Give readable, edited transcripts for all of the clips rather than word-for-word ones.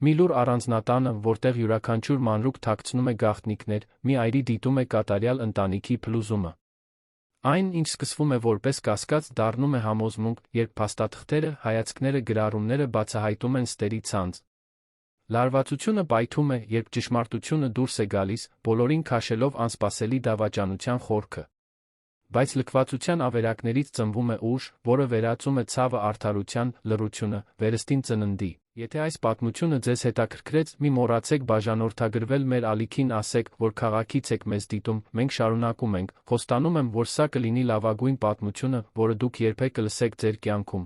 Մի լուր առանձնատանը, որտեղ յուրաքանչյուր մանրուք թաքցնում է գաղտնիքներ, մի այրի դիտում է կատարյալ ընտանիքի փլուզումը։ Այն, ինչ սկսվում է որպես կասկած, դառնում է համոզմունք, երբ փաստաթղթերը, հայացքները, գրառումները բացահայտում են ստերի ցանց։ Լարվածությունը պայթում է, երբ ճշմարտությունը դուրս է գալիս, բոլորին քաշելով անսպասելի դավաճանության խորքը։ Բայց լքվածության ավերակներից ծնվում է ուժ, որը վերածում է ցավը արդարության, լռությունը, վերստին ծննդի։ Եթե այս պատմությունը ձեզ հետաքրքրեց, մի մոռացեք բաժանորդագրվել մեր ալիքին, ասեք, որ քաղաքից եք մեզ դիտում, մենք շարունակում ենք, խոստանում եմ, որ սա կլինի լավագույն պատմությունը, որը դուք երբեք կլսեք ձեր կյանքում։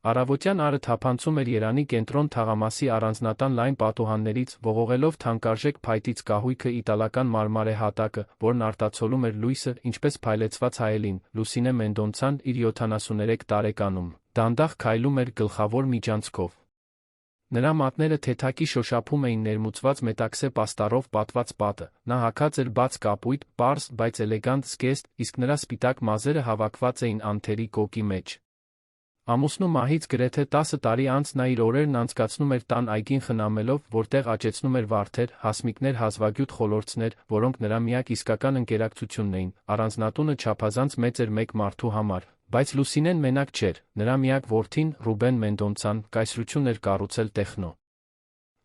Առավոտյան արը թափանցում էր Երանի կենտրոն թաղամասի առանձնատան լայն պատուհաններից, ողողելով թանկարժեք փայտից կահույքը իտալական մարմարե հատակը, որն արտացոլում էր լույսը, ինչպես փայլեցված հայելին, Լուսինե Մենդոնցան իր 73 տարեկանում դանդաղ քայլում էր գլխավոր միջանցքով։ Նրա մատները թեթակի շոշափում էին ներմուծված մետաքսե պաստառով պատված պատը, նա հագած էր բաց կապույտ, պարզ, բայց էլեգանտ զգեստ, իսկ նրա սպիտակ մազերը հավաքված էին անթերի կոկի մեջ։ Ամուսնու մահից գրեթե 10 տարի անց նա իր օրերն անցկացնում էր տան այգին խնամելով, որտեղ աճեցնում էր վարդեր, հասմիկներ, հազվագյուտ խոլորձներ, որոնք նրա միակ իսկական ընկերակցությունն էին, առանձնատունը չափազանց մեծ էր մեկ մարդու համար, բայց Լուսինեն մենակ չէր, նրա միակ որդին, Ռուբեն Մենդոնցան, կայսրություն էր կառուցել տեխնո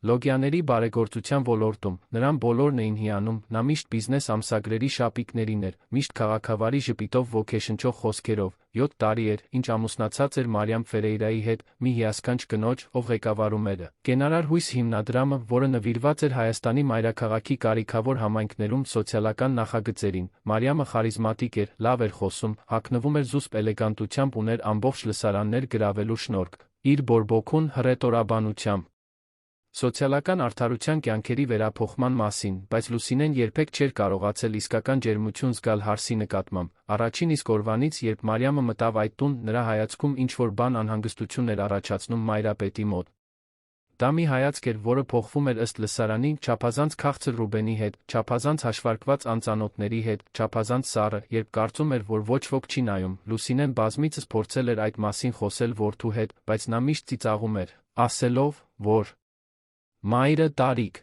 լոգիաների բարեգործության ոլորտում, նրան բոլորն էին հիանում, նա միշտ բիզնես ամսագրերի շապիկներին էր, միշտ քաղաքավարի ժպիտով ոգեշնչող խոսքերով, 7 տարի էր, ինչ ամուսնացած էր Մարիամ Ֆերեյրայի հետ, մի հիասքանչ կնոջ, ով ղեկավարում էր «Կենարար հույս» հիմնադրամը, որը նվիրված էր Հայաստանի մայրաքաղաքի կարիքավոր համայնքներում սոցիալական նախագծերին։ Մարիամը խարիզմատիկ էր, լավ էր խոսում, հագնվում էր զուսպ էլեգանտությամբ, ուներ ամբողջ լսարաններ գրավելու շնորհք, իր բորբոքուն հռետորաբանությամբ։ Սոցիալական արդարության կյանքերի վերափոխման մասին, բայց Լուսինեն երբեք չէր կարողացել իսկական ջերմություն զգալ հարսի նկատմամբ։ Առաջին իսկ օրվանից, երբ Մարիամը մտավ այդ տուն, նրա հայացքում ինչ-որ բան անհանգստություն էր առաջացնում մայրապետի մոտ։ Դա մի հայացք էր, որը փոխվում էր ըստ լսարանի, չափազանց քաղցր Ռուբենի հետ, չափազանց հաշվարկված անծանոթների հետ, չափազանց սառը, երբ կարծում էր, որ ոչ ոք չի նայում։ Լուսինեն բազմիցս փորձել էր այդ մասին խոսել որդու հետ, բայց նա միշտ ծիծաղում էր, ասելով, որ մայրը տարիք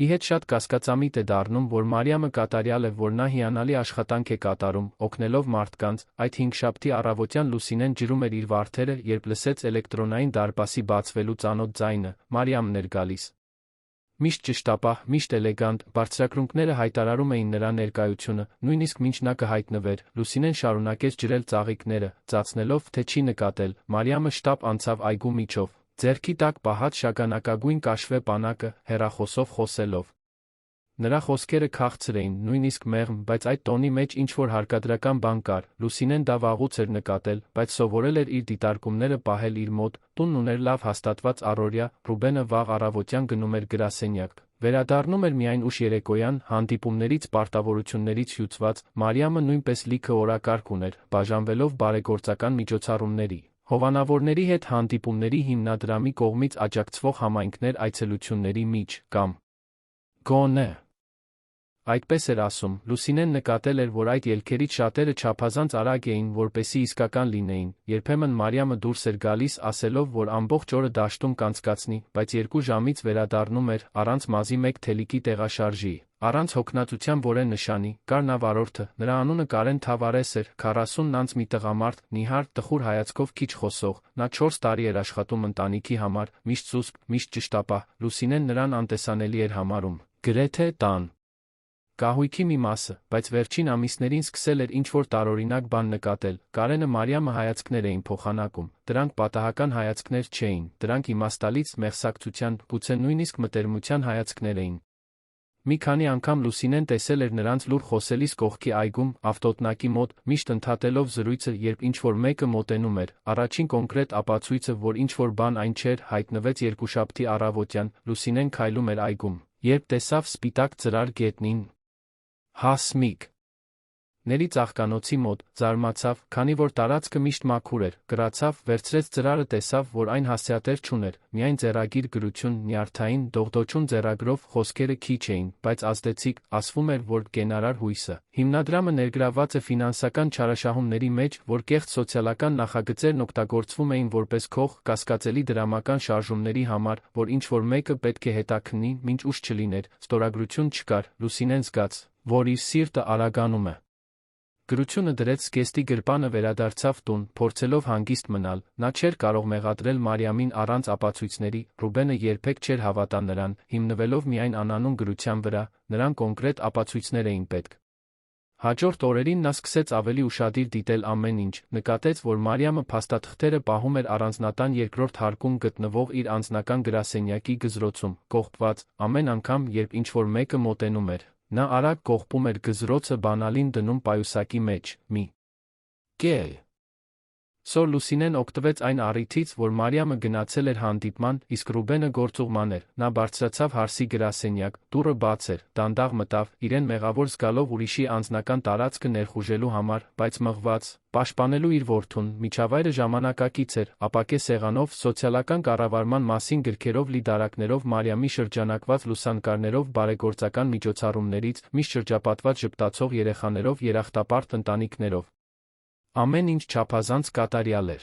ի հետ շատ կասկածամիտ է դառնում, որ Մարիամը կատարյալ է, որ նա հիանալի աշխատանք է կատարում, օգնելով մարդկանց։ Այդ հինգշաբթի առավոտյան Լուսինեն ջրում էր իր վարդերը, երբ լսեց էլեկտրոնային դարպասի բացվելու ծանոթ ձայնը, Մարիամն էր գալիս։ Միշտ ճշտապահ, միշտ էլեգանտ, բարձրակրունկները հայտարարում էին նրա ներկայությունը, նույնիսկ մինչ նա կհայտնվեր։ Լուսինեն շարունակեց ջրել ծաղիկները, ծածնելով, թե չի նկատել, Մարիամը շտապ անցավ այգու միջով, ձեռքի տակ պահած շագանակագույն կաշվե պանակը, հեռախոսով խոսելով։ Նրա խոսքերը քաղցր էին, նույնիսկ մեղմ, բայց այդ տոնի մեջ ինչ-որ հարկադրական բան կար։ Լուսինեն դա վաղուց էր նկատել, բայց սովորել էր իր դիտարկումները պահել իր մոտ, տունն ուներ լավ հաստատված առօրյա, Ռուբենը վաղ առավոտյան գնում էր գրասենյակ, վերադառնում էր միայն ուշ երեկոյան, հանդիպումներից, պարտավորություններից հյուծված, Մարիամը նույնպես լիքը օրակարգ ուներ, բաժանվելով բարեգործական միջոցառումների, հովանավորների հետ հանդիպումների հիմնադրամի կողմից աջակցվող համայնքներ այցելությունների միջ, կամ գոնե։ Այդպես էր ասում, Լուսինեն նկատել էր, որ այդ ելքերից շատերը չափազանց արագ էին, որպեսզի իսկական լինեին, երբեմն Մարիամը դուրս էր գալիս, ասելով, որ ամբողջ օրը դաշտում կանցկացնի, բայց 2 ժամից վերադառնում էր, առանց մազի 1 թելիկի տեղաշարժի, առանց հոգնածության որեն նշանի, կար նա վարորդը, նրա անունը Կարեն Թավարես էր, 40 անց մի տղամարդ, նիհար, տխուր հայացքով քիչ խոսող, նա 4 տարի էր աշխատում ընտանիքի համար, միշտ զուսպ, միշտ ճշտապահ, Լուսինեն նրան անտեսանելի էր համարում, գրեթե տան կահույքի մի մասը, բայց վերջին ամիսներին սկսել էր ինչ-որ տարօրինակ բան նկատել։ Կարենը Մարիամը հայացքներ էին փոխանակում, դրանք պատահական հայացքներ չէին, դրանք իմաստալից, մեղսակցության, գուցե նույնիսկ մտերմության հայացքներ էին։ Մի քանի անգամ Լուսինեն տեսել էր նրանց լուր խոսելիս կողքի այգում, ավտոտնակի մոտ, միշտ ընդհատելով զրույցը, երբ ինչ-որ մեկը մոտենում էր, առաջին կոնկրետ ապացույցը, որ ինչ-որ բան այն չէր, հայտնվեց երկուշաբթի առավոտյան, Լուսինեն քայլում էր այգում, երբ տեսավ սպիտակ ծրար գետնին հասմիկ, ների ծաղկանոցի մոտ, զարմացավ, քանի որ տարածքը միշտ մաքուր էր, կռացավ, վերցրեց ծրարը, տեսավ, որ այն հասցեատեր չուներ, միայն ձեռագիր գրություն, նյարդային, դողդոջուն ձեռագրով, խոսքերը քիչ էին, բայց ազդեցիկ, ասվում էր, որ կենարար հույսը։ Հիմնադրամը ներգրավված է ֆինանսական չարաշահումների մեջ, որ կեղծ սոցիալական նախագծերն օգտագործվում էին որպես քող, կասկածելի դրամական շարժումների համար, որ ինչ-որ մեկը պետք է հետաքննի, մինչ ուշ չլիներ, ստորագրություն չկար, Լուսինեն զգաց, որ իր սիրտը արագանում է։ Գրությունը դրեց զգեստի գրպանը, վերադարձավ տուն, փորձելով հանգիստ մնալ, նա չէր կարող մեղադրել Մարիամին առանց ապացույցների, Ռուբենը երբեք չէր հավատա նրան, հիմնվելով միայն անանուն գրության վրա, նրան կոնկրետ ապացույցներ էին պետք։ Հաջորդ օրերին նա սկսեց ավելի ուշադիր դիտել ամեն ինչ, նկատեց, որ Մարիամը փաստաթղթերը պահում էր առանձնատան երկրորդ հարկում գտնվող իր անձնական գրասենյակի գզրոցում, կողպված, ամեն անգամ, երբ ինչ-որ մեկը մոտենում էր, նա արագ կողպում էր գզրոցը, բանալին դնում պայուսակի մեջ, մի կել։ Սոր Լուսինեն օգտվեց այն առիթից, որ Մարիամը գնացել էր հանդիպման, իսկ Ռուբենը գործուղման էր, նա բարձրացավ հարսի գրասենյակ, դուռը բաց էր, դանդաղ մտավ, իրեն մեղավոր զգալով ուրիշի անձնական տարածքը ներխուժելու համար, բայց մղված, պաշտպանելու իր որդուն, միջավայրը ժամանակակից էր, ապակե սեղանով, սոցիալական կառավարման մասին գրքերով լի դարակներով, Մարիամի շրջանակված լուսանկարներով, բարեգործական միջոցառումներից, միշտ շրջապատված ժպտացող երեխաներով, երախտապարտ ընտանիքներով։ Ամեն ինչ չափազանց կատարյալ էր։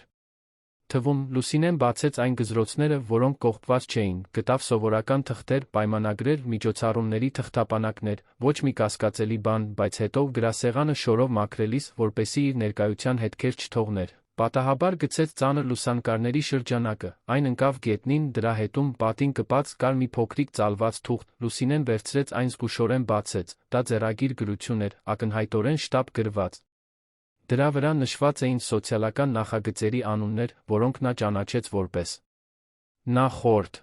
Թվում, Լուսինեն բացեց այն գզրոցները, որոնք կողպված չէին, գտավ սովորական թղթեր, պայմանագրեր, միջոցառումների թղթապանակներ, ոչ մի կասկածելի բան, բայց հետո գրասեղանը շորով մաքրելիս, որպեսզի իր ներկայության հետքեր չթողներ, պատահաբար գցեց ծանր լուսանկարների շրջանակը, այն ընկավ գետնին, դրա հետում, պատին կպած, կար մի փոքրիկ ծալված թուղթ, Լուսինեն վերցրեց այն, զգուշորեն բացեց, դա ձեռագիր գրություն էր, ակնհայտորեն շտապ գրված։ Դրա վրա նշված էին սոցիալական նախագծերի անուններ, որոնք նա ճանաչեց որպես նախորդ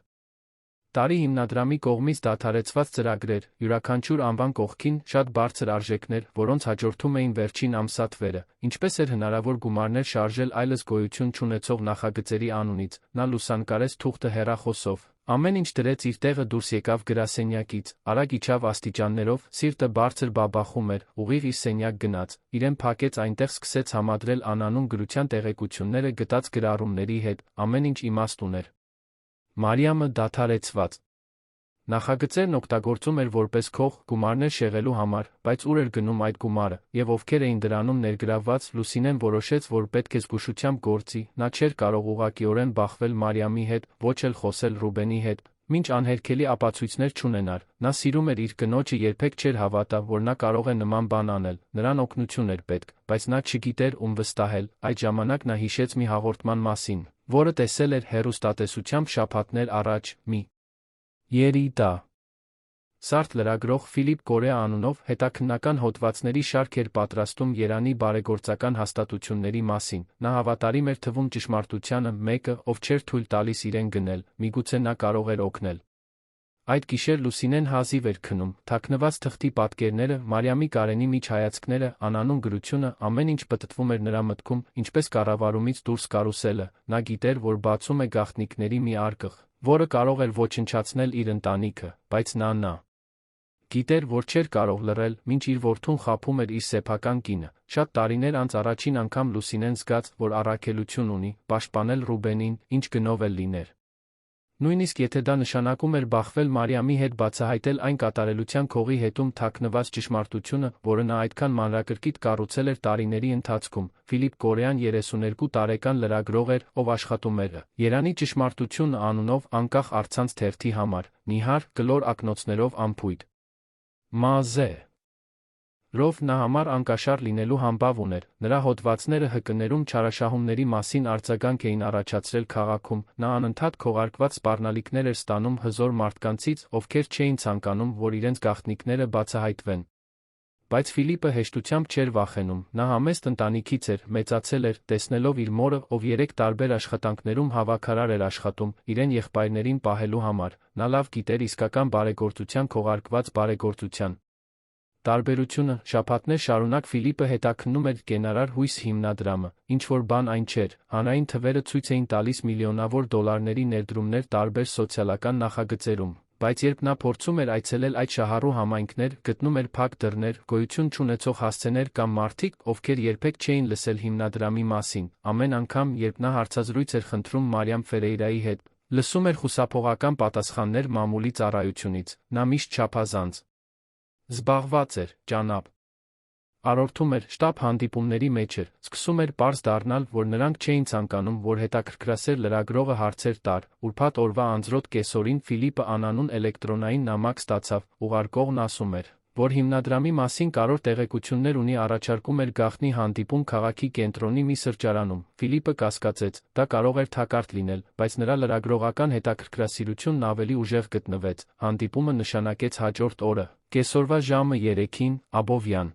տարի հիմնադրամի կողմից դադարեցված ծրագրեր, յուրաքանչյուր անվան կողքին շատ բարձր արժեքներ, որոնց հաջորդում էին վերջին ամսաթվերը, ինչպես էր հնարավոր գումարներ շարժել այլս գոյություն չունեցող նախագծերի անունից, նա լուսանկարեց թուղթը հեռախոսով, ամեն ինչ դրեց իր տեղը, դուրս եկավ գրասենյակից, արագ իջավ աստիճաններով, սիրտը բարձր բաբախում էր, ուղիղ իր սենյակ գնաց, իրեն փակեց այնտեղ, սկսեց համադրել անանուն գրության տեղեկությունները գտած գրառումների հետ, ամեն ինչ իմաստ ուներ։ Մարիամը դադարեցված նախագծերն օգտագործում էր որպես քող, գումարներ շեղելու համար, բայց ուր էր գնում այդ գումարը, եւ ովքեր էին դրանում ներգրավված, Լուսինեն որոշեց, որ պետք է զգուշությամբ գործի, նա չէր կարող ուղղակիորեն բախվել Մարիամի հետ, ոչ էլ խոսել Ռուբենի հետ, մինչ անհերքելի ապացույցներ չունենար, նա սիրում էր իր կնոջը, երբեք չէր հավատա, որ նա կարող է նման բան անել, նրան օգնություն էր պետք, բայց նա չգիտեր ում վստահել, այդ ժամանակ նա հիշեց մի հաղորդման մասին, որը տեսել էր հեռուստատեսությամբ շաբաթներ առաջ, մի երիտա սարդ լրագրող Ֆիլիպ Կորեա անունով հետաքննական հոդվածների շարք էր պատրաստում Երանի բարեգործական հաստատությունների մասին, նա հավատարիմ էր թվում ճշմարտությանը, մեկը, ով չէր թույլ տալիս իրեն գնել, միգուցե նա կարող էր օգնել։ Այդ գիշեր Լուսինեն հազիվ էր քնում, թաքնված թղթի պատկերները, Մարիամի Կարենի միջ հայացքները, անանուն գրությունը, ամեն ինչ պտտվում էր նրա մտքում, ինչպես կառավարումից դուրս կարուսելը, նա գիտեր, որ բացում է գաղտնիքների մի արկղ, որը կարող էր ոչնչացնել իր ընտանիքը, բայց նա գիտեր, որ չէր կարող լռել, մինչ իր որդուն խաբում էր իր սեփական կինը, շատ տարիներ անց առաջին անգամ Լուսինեն զգաց, որ առաքելություն ունի, պաշտպանել Ռուբենին, ինչ գնով էլ լիներ։ Նույնիսկ եթե դա նշանակում էր բախվել Մարիամի հետ, բացահայտել այն կատարելության քողի հետում թաքնված ճշմարտությունը, որը նա այդքան մանրակրկիտ կառուցել էր տարիների ընթացքում, Ֆիլիպ Կորեան 32 տարեկան լրագրող էր, ով աշխատում էր Երանի ճշմարտությունը անունով անկախ առցանց թերթի համար, նիհար, կլոր ակնոցներով անփույթ մազե Ռով նա համար անկաշառ լինելու համբավ ուներ, նրա հոդվածները ՀԿ-ներում չարաշահումների մասին արձագանք էին առաջացրել քաղաքում, նա անընդհատ քողարկված սպառնալիքներ էր ստանում հզոր մարդկանցից, ովքեր չէին ցանկանում, որ իրենց գաղտնիքները բացահայտվեն։ Բայց Ֆիլիպը հեշտությամբ չէր վախենում, նա համեստ ընտանիքից էր, մեծացել էր, տեսնելով իր մորը, ով 3 տարբեր աշխատանքներում հավաքարար էր աշխատում, իրեն եղբայրներին պահելու համար, նա լավ գիտեր իսկական բարեգործության քողարկված բարեգործության տարբերությունը, շաբաթներ շարունակ Ֆիլիպը հետաքննում էր կենարար հույս հիմնադրամը, ինչ-որ բան այն չէր, հանրային թվերը ցույց էին տալիս միլիոնավոր դոլարների ներդրումներ տարբեր սոցիալական նախագծերում, Բայց երբ նա փորձում էր այցելել այդ շահառու համայնքներ, գտնում էր փակ դռներ, գոյություն չունեցող հասցեներ կամ մարդիկ, ովքեր երբեք չէին լսել հիմնադրամի մասին, ամեն անգամ, երբ նա հարցազրույց էր խնդրում Մարիամ Ֆերեյրայի հետ, լսում էր խուսափողական պատասխաններ մամուլի ծառայությունից, նա միշտ չափազանց զբաղված էր, ճանապ արորդում էր, շտապ հանդիպումների մեջ էր, սկսում էր պարզ դառնալ, որ նրանք չէին ցանկանում, որ հետաքրքրասեր լրագրողը հարցեր տար, ուրբաթ օրվա անձրոտ կեսօրին Ֆիլիպը անանուն էլեկտրոնային նամակ ստացավ, ուղարկողն ասում էր, որ հիմնադրամի մասին կարևոր տեղեկություններ ունի, առաջարկում էր գաղտնի հանդիպում քաղաքի կենտրոնի մի սրճարանում, Ֆիլիպը կասկածեց, դա կարող էր թակարդ լինել, բայց նրա լրագրողական հետաքրքրասիրությունն ավելի ուժեղ գտնվեց, հանդիպումը նշանակեց հաջորդ օրը, կեսօրվա ժամը 3-ին, Աբովյան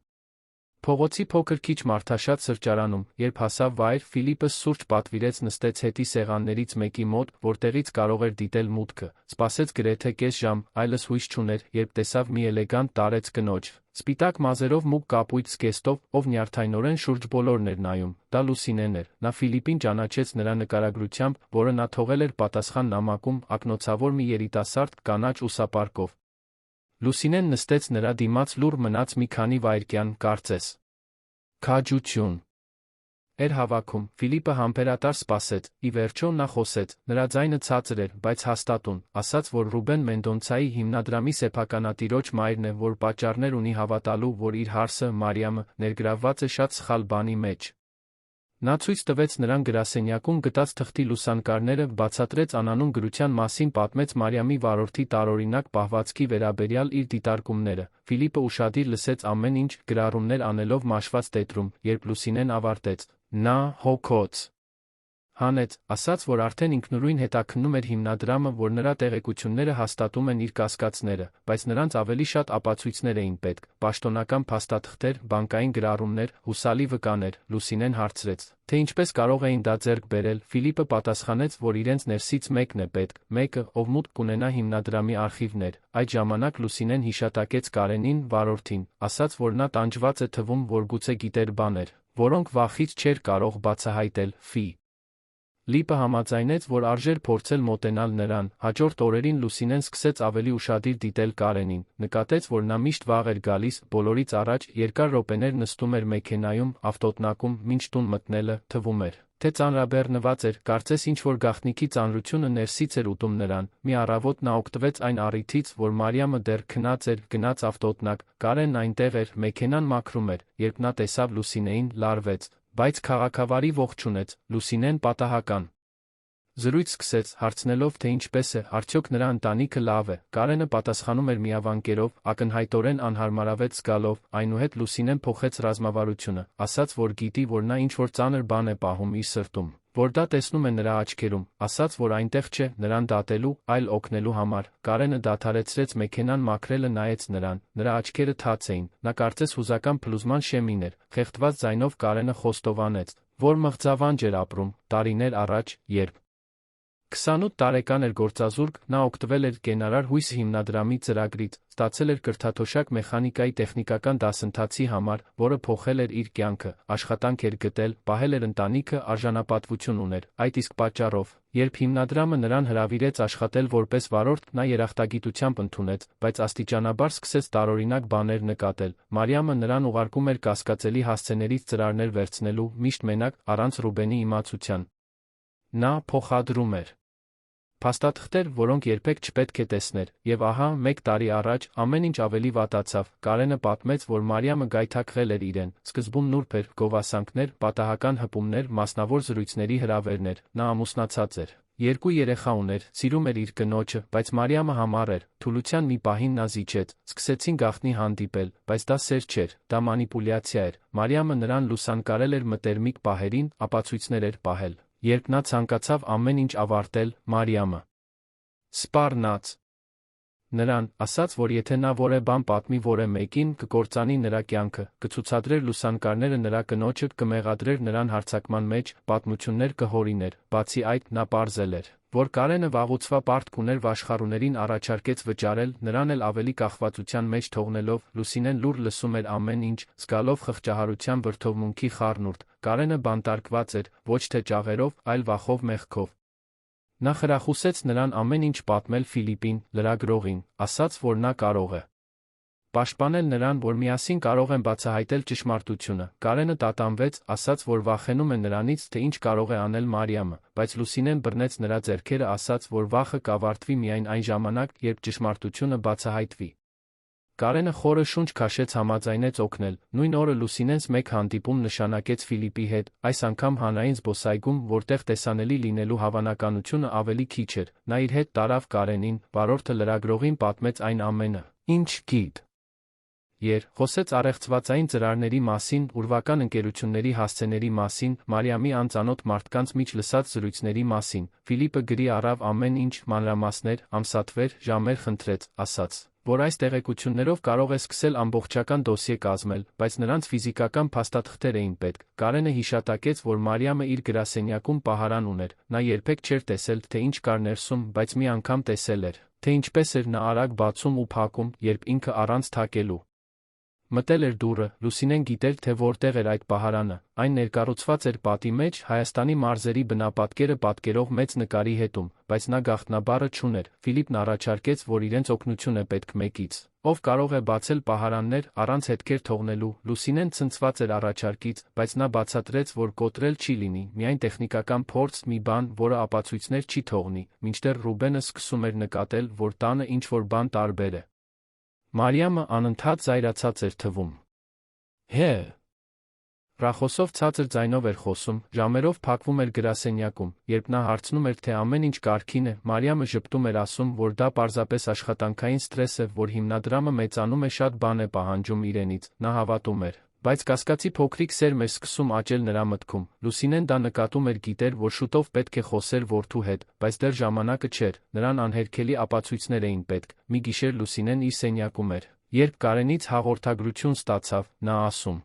փողոցի փոքր քիչ մարդաշատ սրճարանում, երբ հասավ վայր, Ֆիլիպը սուրճ պատվիրեց, նստեց հետի սեղաններից մեկի մոտ, որտեղից կարող էր դիտել մուտքը, սպասեց գրեթե կես ժամ, այլս հույս չուներ, երբ տեսավ մի էլեգանտ տարեց կնոջ, սպիտակ մազերով մուգ կապույտ զգեստով, ով նյարդայնորեն շուրջբոլորն էր նայում, դա Լուսինեն էր, նա Ֆիլիպին ճանաչեց նրա նկարագրությամբ, որը նա թողել էր պատասխան նամակում, ակնոցավոր մի երիտասարդ, կանաչ ուսապարկով։ Լուսինեն նստեց նրա դիմաց լուռ մնաց մի քանի վայրկյան, կարծես քաջություն էր հավաքում, Ֆիլիպը համբերատար սպասեց, ի վերջո նա խոսեց, նրա ձայնը ցածր էր, բայց հաստատուն, ասաց, որ Ռուբեն Մենդոնցայի հիմնադրամի սեփականատիրոջ մայրն է, որ պատճառներ ունի հավատալու, որ իր հարսը, Մարիամը, ներգրավված է շատ սխալ բանի մեջ։ Նա ցույց տվեց նրան գրասենյակում գտած թղթի լուսանկարները, բացատրեց անանուն գրության մասին, պատմեց Մարիամի վարորդի տարօրինակ պահվածքի վերաբերյալ իր դիտարկումները, Ֆիլիպը ուշադիր լսեց ամեն ինչ, գրառումներ անելով մաշված տետրում, երբ Լուսինեն ավարտեց, նա հոգոց հանեց, ասաց, որ արդեն ինքնուրույն հետաքննում էր հիմնադրամը, որ նրա տեղեկությունները հաստատում են իր կասկածները, բայց նրանց ավելի շատ ապացույցներ էին պետք, պաշտոնական փաստաթղթեր, բանկային գրառումներ, հուսալի վկաներ, Լուսինեն հարցրեց, թե ինչպես կարող էին դա ձեռք բերել, Ֆիլիպը պատասխանեց, որ իրենց ներսից մեկն է պետք, մեկը, ով մուտք կունենա հիմնադրամի արխիվներ, այդ ժամանակ Լուսինեն հիշատակեց Կարենին, վարորդին, ասաց, որ նա տանջված է թվում, որ գուցե գիտեր բաներ, որոնք վախից չէր կարող բացահայտել, Ֆիլիպը համաձայնեց, որ արժեր փորձել մոտենալ նրան, հաջորդ օրերին Լուսինեն սկսեց ավելի ուշադիր դիտել Կարենին, նկատեց, որ նա միշտ վաղ էր գալիս, բոլորից առաջ, երկար րոպեներ նստում էր մեքենայում, ավտոտնակում, մինչ տուն մտնելը, թվում էր, թե ծանրաբեռնված էր, կարծես ինչ-որ գաղտնիքի ծանրությունը ներսից էր ուտում նրան, մի առավոտ նա օգտվեց այն առիթից, որ Մարիամը դեռ քնած էր, գնաց ավտոտնակ, Կարենն այնտեղ էր, մեքենան մաքրում էր, երբ նա տեսավ Լուսինեին, լարվեց, բայց քաղաքավարի ողջունեց, Լուսինեն պատահական զրույց սկսեց, հարցնելով, թե ինչպես է, արդյոք նրա ընտանիքը լավ է, Կարենը պատասխանում էր միավանկերով, ակնհայտորեն անհարմարավետ զգալով, այնուհետ Լուսինեն փոխեց ռազմավարությունը, ասաց, որ գիտի, որ նա ինչ-որ ծանր բան է պահում իր սրտում, որ դա տեսնում է նրա աչքերում, ասաց, որ այնտեղ չէ, նրան դատելու, այլ օգնելու համար, Կարենը դադարեցրեց մեքենան մաքրելը, նայեց նրան, նրա աչքերը թաց էին, նա կարծես հուզական փլուզման շեմին էր, խեղդված ձայնով Կարենը խոստովանեց, որ մղձավանջ էր ապրում, տարիներ առաջ, երբ 28 տարեկան էր գործազուրկ, նա օգտվել էր կենարար հույս հիմնադրամի ծրագրից, ստացել էր կրթաթոշակ մեխանիկայի տեխնիկական դասընթացի համար, որը փոխել էր իր կյանքը, աշխատանք էր գտել, պահել էր ընտանիքը, արժանապատվություն ուներ, այդ իսկ պատճառով, երբ հիմնադրամը նրան հրավիրեց աշխատել որպես վարորդ, նա երախտագիտությամբ ընդունեց, բայց աստիճանաբար սկսեց տարօրինակ բաներ նկատել, Մարիամը նրան ուղարկում էր կասկածելի հասցեներից ծրարներ վերցնելու, միշտ մենակ, առանց Ռուբենի իմացության։ Նա փոխադրում էր փաստաթղթեր, որոնք երբեք չպետք է տեսներ, եւ ահա, 1 տարի առաջ, ամեն ինչ ավելի վատացավ, Կարենը պատմեց, որ Մարիամը գայթակղել էր իրեն, սկզբում նուրբ էր, գովասանքներ, պատահական հպումներ, մասնավոր զրույցների հրավերներ, նա ամուսնացած էր, 2 երեխա ուներ, սիրում էր իր կնոջը, բայց Մարիամը համառ էր, թուլության մի պահին նա զիջեց, սկսեցին գաղտնի հանդիպել, բայց դա սեր չէր, դա մանիպուլյացիա էր, Մարիամը նրան լուսանկարել էր մտերմիկ պահերին, ապացույցներ էր պահել, երբ նա ցանկացավ ամեն ինչ ավարտել, Մարիամը սպառնաց նրան, ասաց, որ եթե նա որևէ բան պատմի որևէ մեկին, կկործանի նրա կյանքը, կցուցադրեր լուսանկարները նրա կնոջը, կմեղադրեր նրան հարձակման մեջ, պատմություններ կհորիներ, բացի այդ, նա պարզել էր, որ Կարենը վաղուցվա պարտք ուներ վաշխառուներին առաջարկեց վճարել, նրան էլ ավելի կախվածության մեջ թողնելով, Լուսինեն լուռ լսում էր ամեն ինչ, զգալով խղճահարության վրդովմունքի խառնուրդ, Կարենը բանտարկված էր, ոչ թե ճաղերով, այլ վախով մեղքով։ Նա խրախուսեց նրան ամեն ինչ պատմել Ֆիլիպին, լրագրողին, ասաց, որ նա կարող է պաշտպանել նրան, որ միասին կարող են բացահայտել ճշմարտությունը։ Կարենը տատանվեց, ասաց, որ վախենում է նրանից, թե ինչ կարող է անել Մարիամը, բայց Լուսինեն բռնեց նրա ձեռքերը, ասաց, որ վախը կավարտվի միայն այն ժամանակ, երբ ճշմարտությունը բացահայտվի։ Կարենը խորը շունչ քաշեց, համաձայնեց օգնել։ Նույն օրը Լուսինենს մեկ հանդիպում նշանակեց Ֆիլիպի հետ, այս անգամ հանրային զբոսայգում, որտեղ տեսանելի լինելու հավանականությունը ավելի քիչ էր։ Նա իր հետ տարավ Կարենին, վարորդը լրագրողին պատմեց այն ամենը, ինչ գիտեր, խոսեց առեղծվածային ծրարների մասին, ուրվական ընկերությունների հասցեների մասին, Մարիամի անծանոթ մարդկանց միջ լսած զրույցների մասին։ Ֆիլիպը գրի առավ ամեն ինչ, մանրամասներ, ամսաթվեր, ժամեր խնդրեց, ասաց, որ այս տեղեկություններով կարող է սկսել ամբողջական դոսիե կազմել, բայց նրանց ֆիզիկական փաստաթղթեր էին պետք։ Կարենը հիշատակեց, որ Մարիամը իր գրասենյակում պահարան ուներ, նա երբեք չէր տեսել, թե ինչ կար ներսում, բայց մի անգամ տեսել էր, թե ինչպես էր նա արագ բացում ու փակում, երբ ինքը առանց թակելու մտել էր դուռը։ Լուսինեն գիտեր, թե որտեղ էր այդ պահարանը, այն ներկառուցված էր պատի մեջ, Հայաստանի մարզերի բնապատկերը պատկերող մեծ նկարի հետում, բայց նա գաղտնաբառը չուներ։ Ֆիլիպն առաջարկեց, որ իրենց օգնություն է պետք մեկից, ով կարող է բացել պահարաններ առանց հետքեր թողնելու։ Լուսինեն ցնցված էր առաջարկից, բայց նա բացատրեց, որ կոտրել չի լինի, միայն տեխնիկական փորձ, մի բան, որը ապացույցներ չի թողնի, մինչդեռ Ռուբենը սկսում էր նկատել, որ տանը ինչ-որ բան տարբեր է։ Մարիամը անընդհատ զայրացած էր թվում։ Հե! Ռախոսով ցածր ձայնով էր խոսում, ժամերով փակվում էր գրասենյակում, երբ նա հարցնում էր, թե ամեն ինչ կարգին է, Մարիամը ժպտում էր, ասում, որ դա պարզապես աշխատանքային սթրես է, որ հիմնադրամը մեծանում է, շատ բան է պահանջում իրենից, նա հավատում էր։ Բայց կասկածի փոքրիկ սերմ էր սկսում աճել նրա մտքում։ Լուսինեն դա նկատում էր, գիտեր, որ շուտով պետք է խոսեր որդու հետ, բայց դեռ ժամանակը չէր, նրան անհերքելի ապացույցներ էին պետք։ Մի գիշեր Լուսինեն իր սենյակում էր, երբ Կարենից հաղորդագրություն ստացավ, նա ասում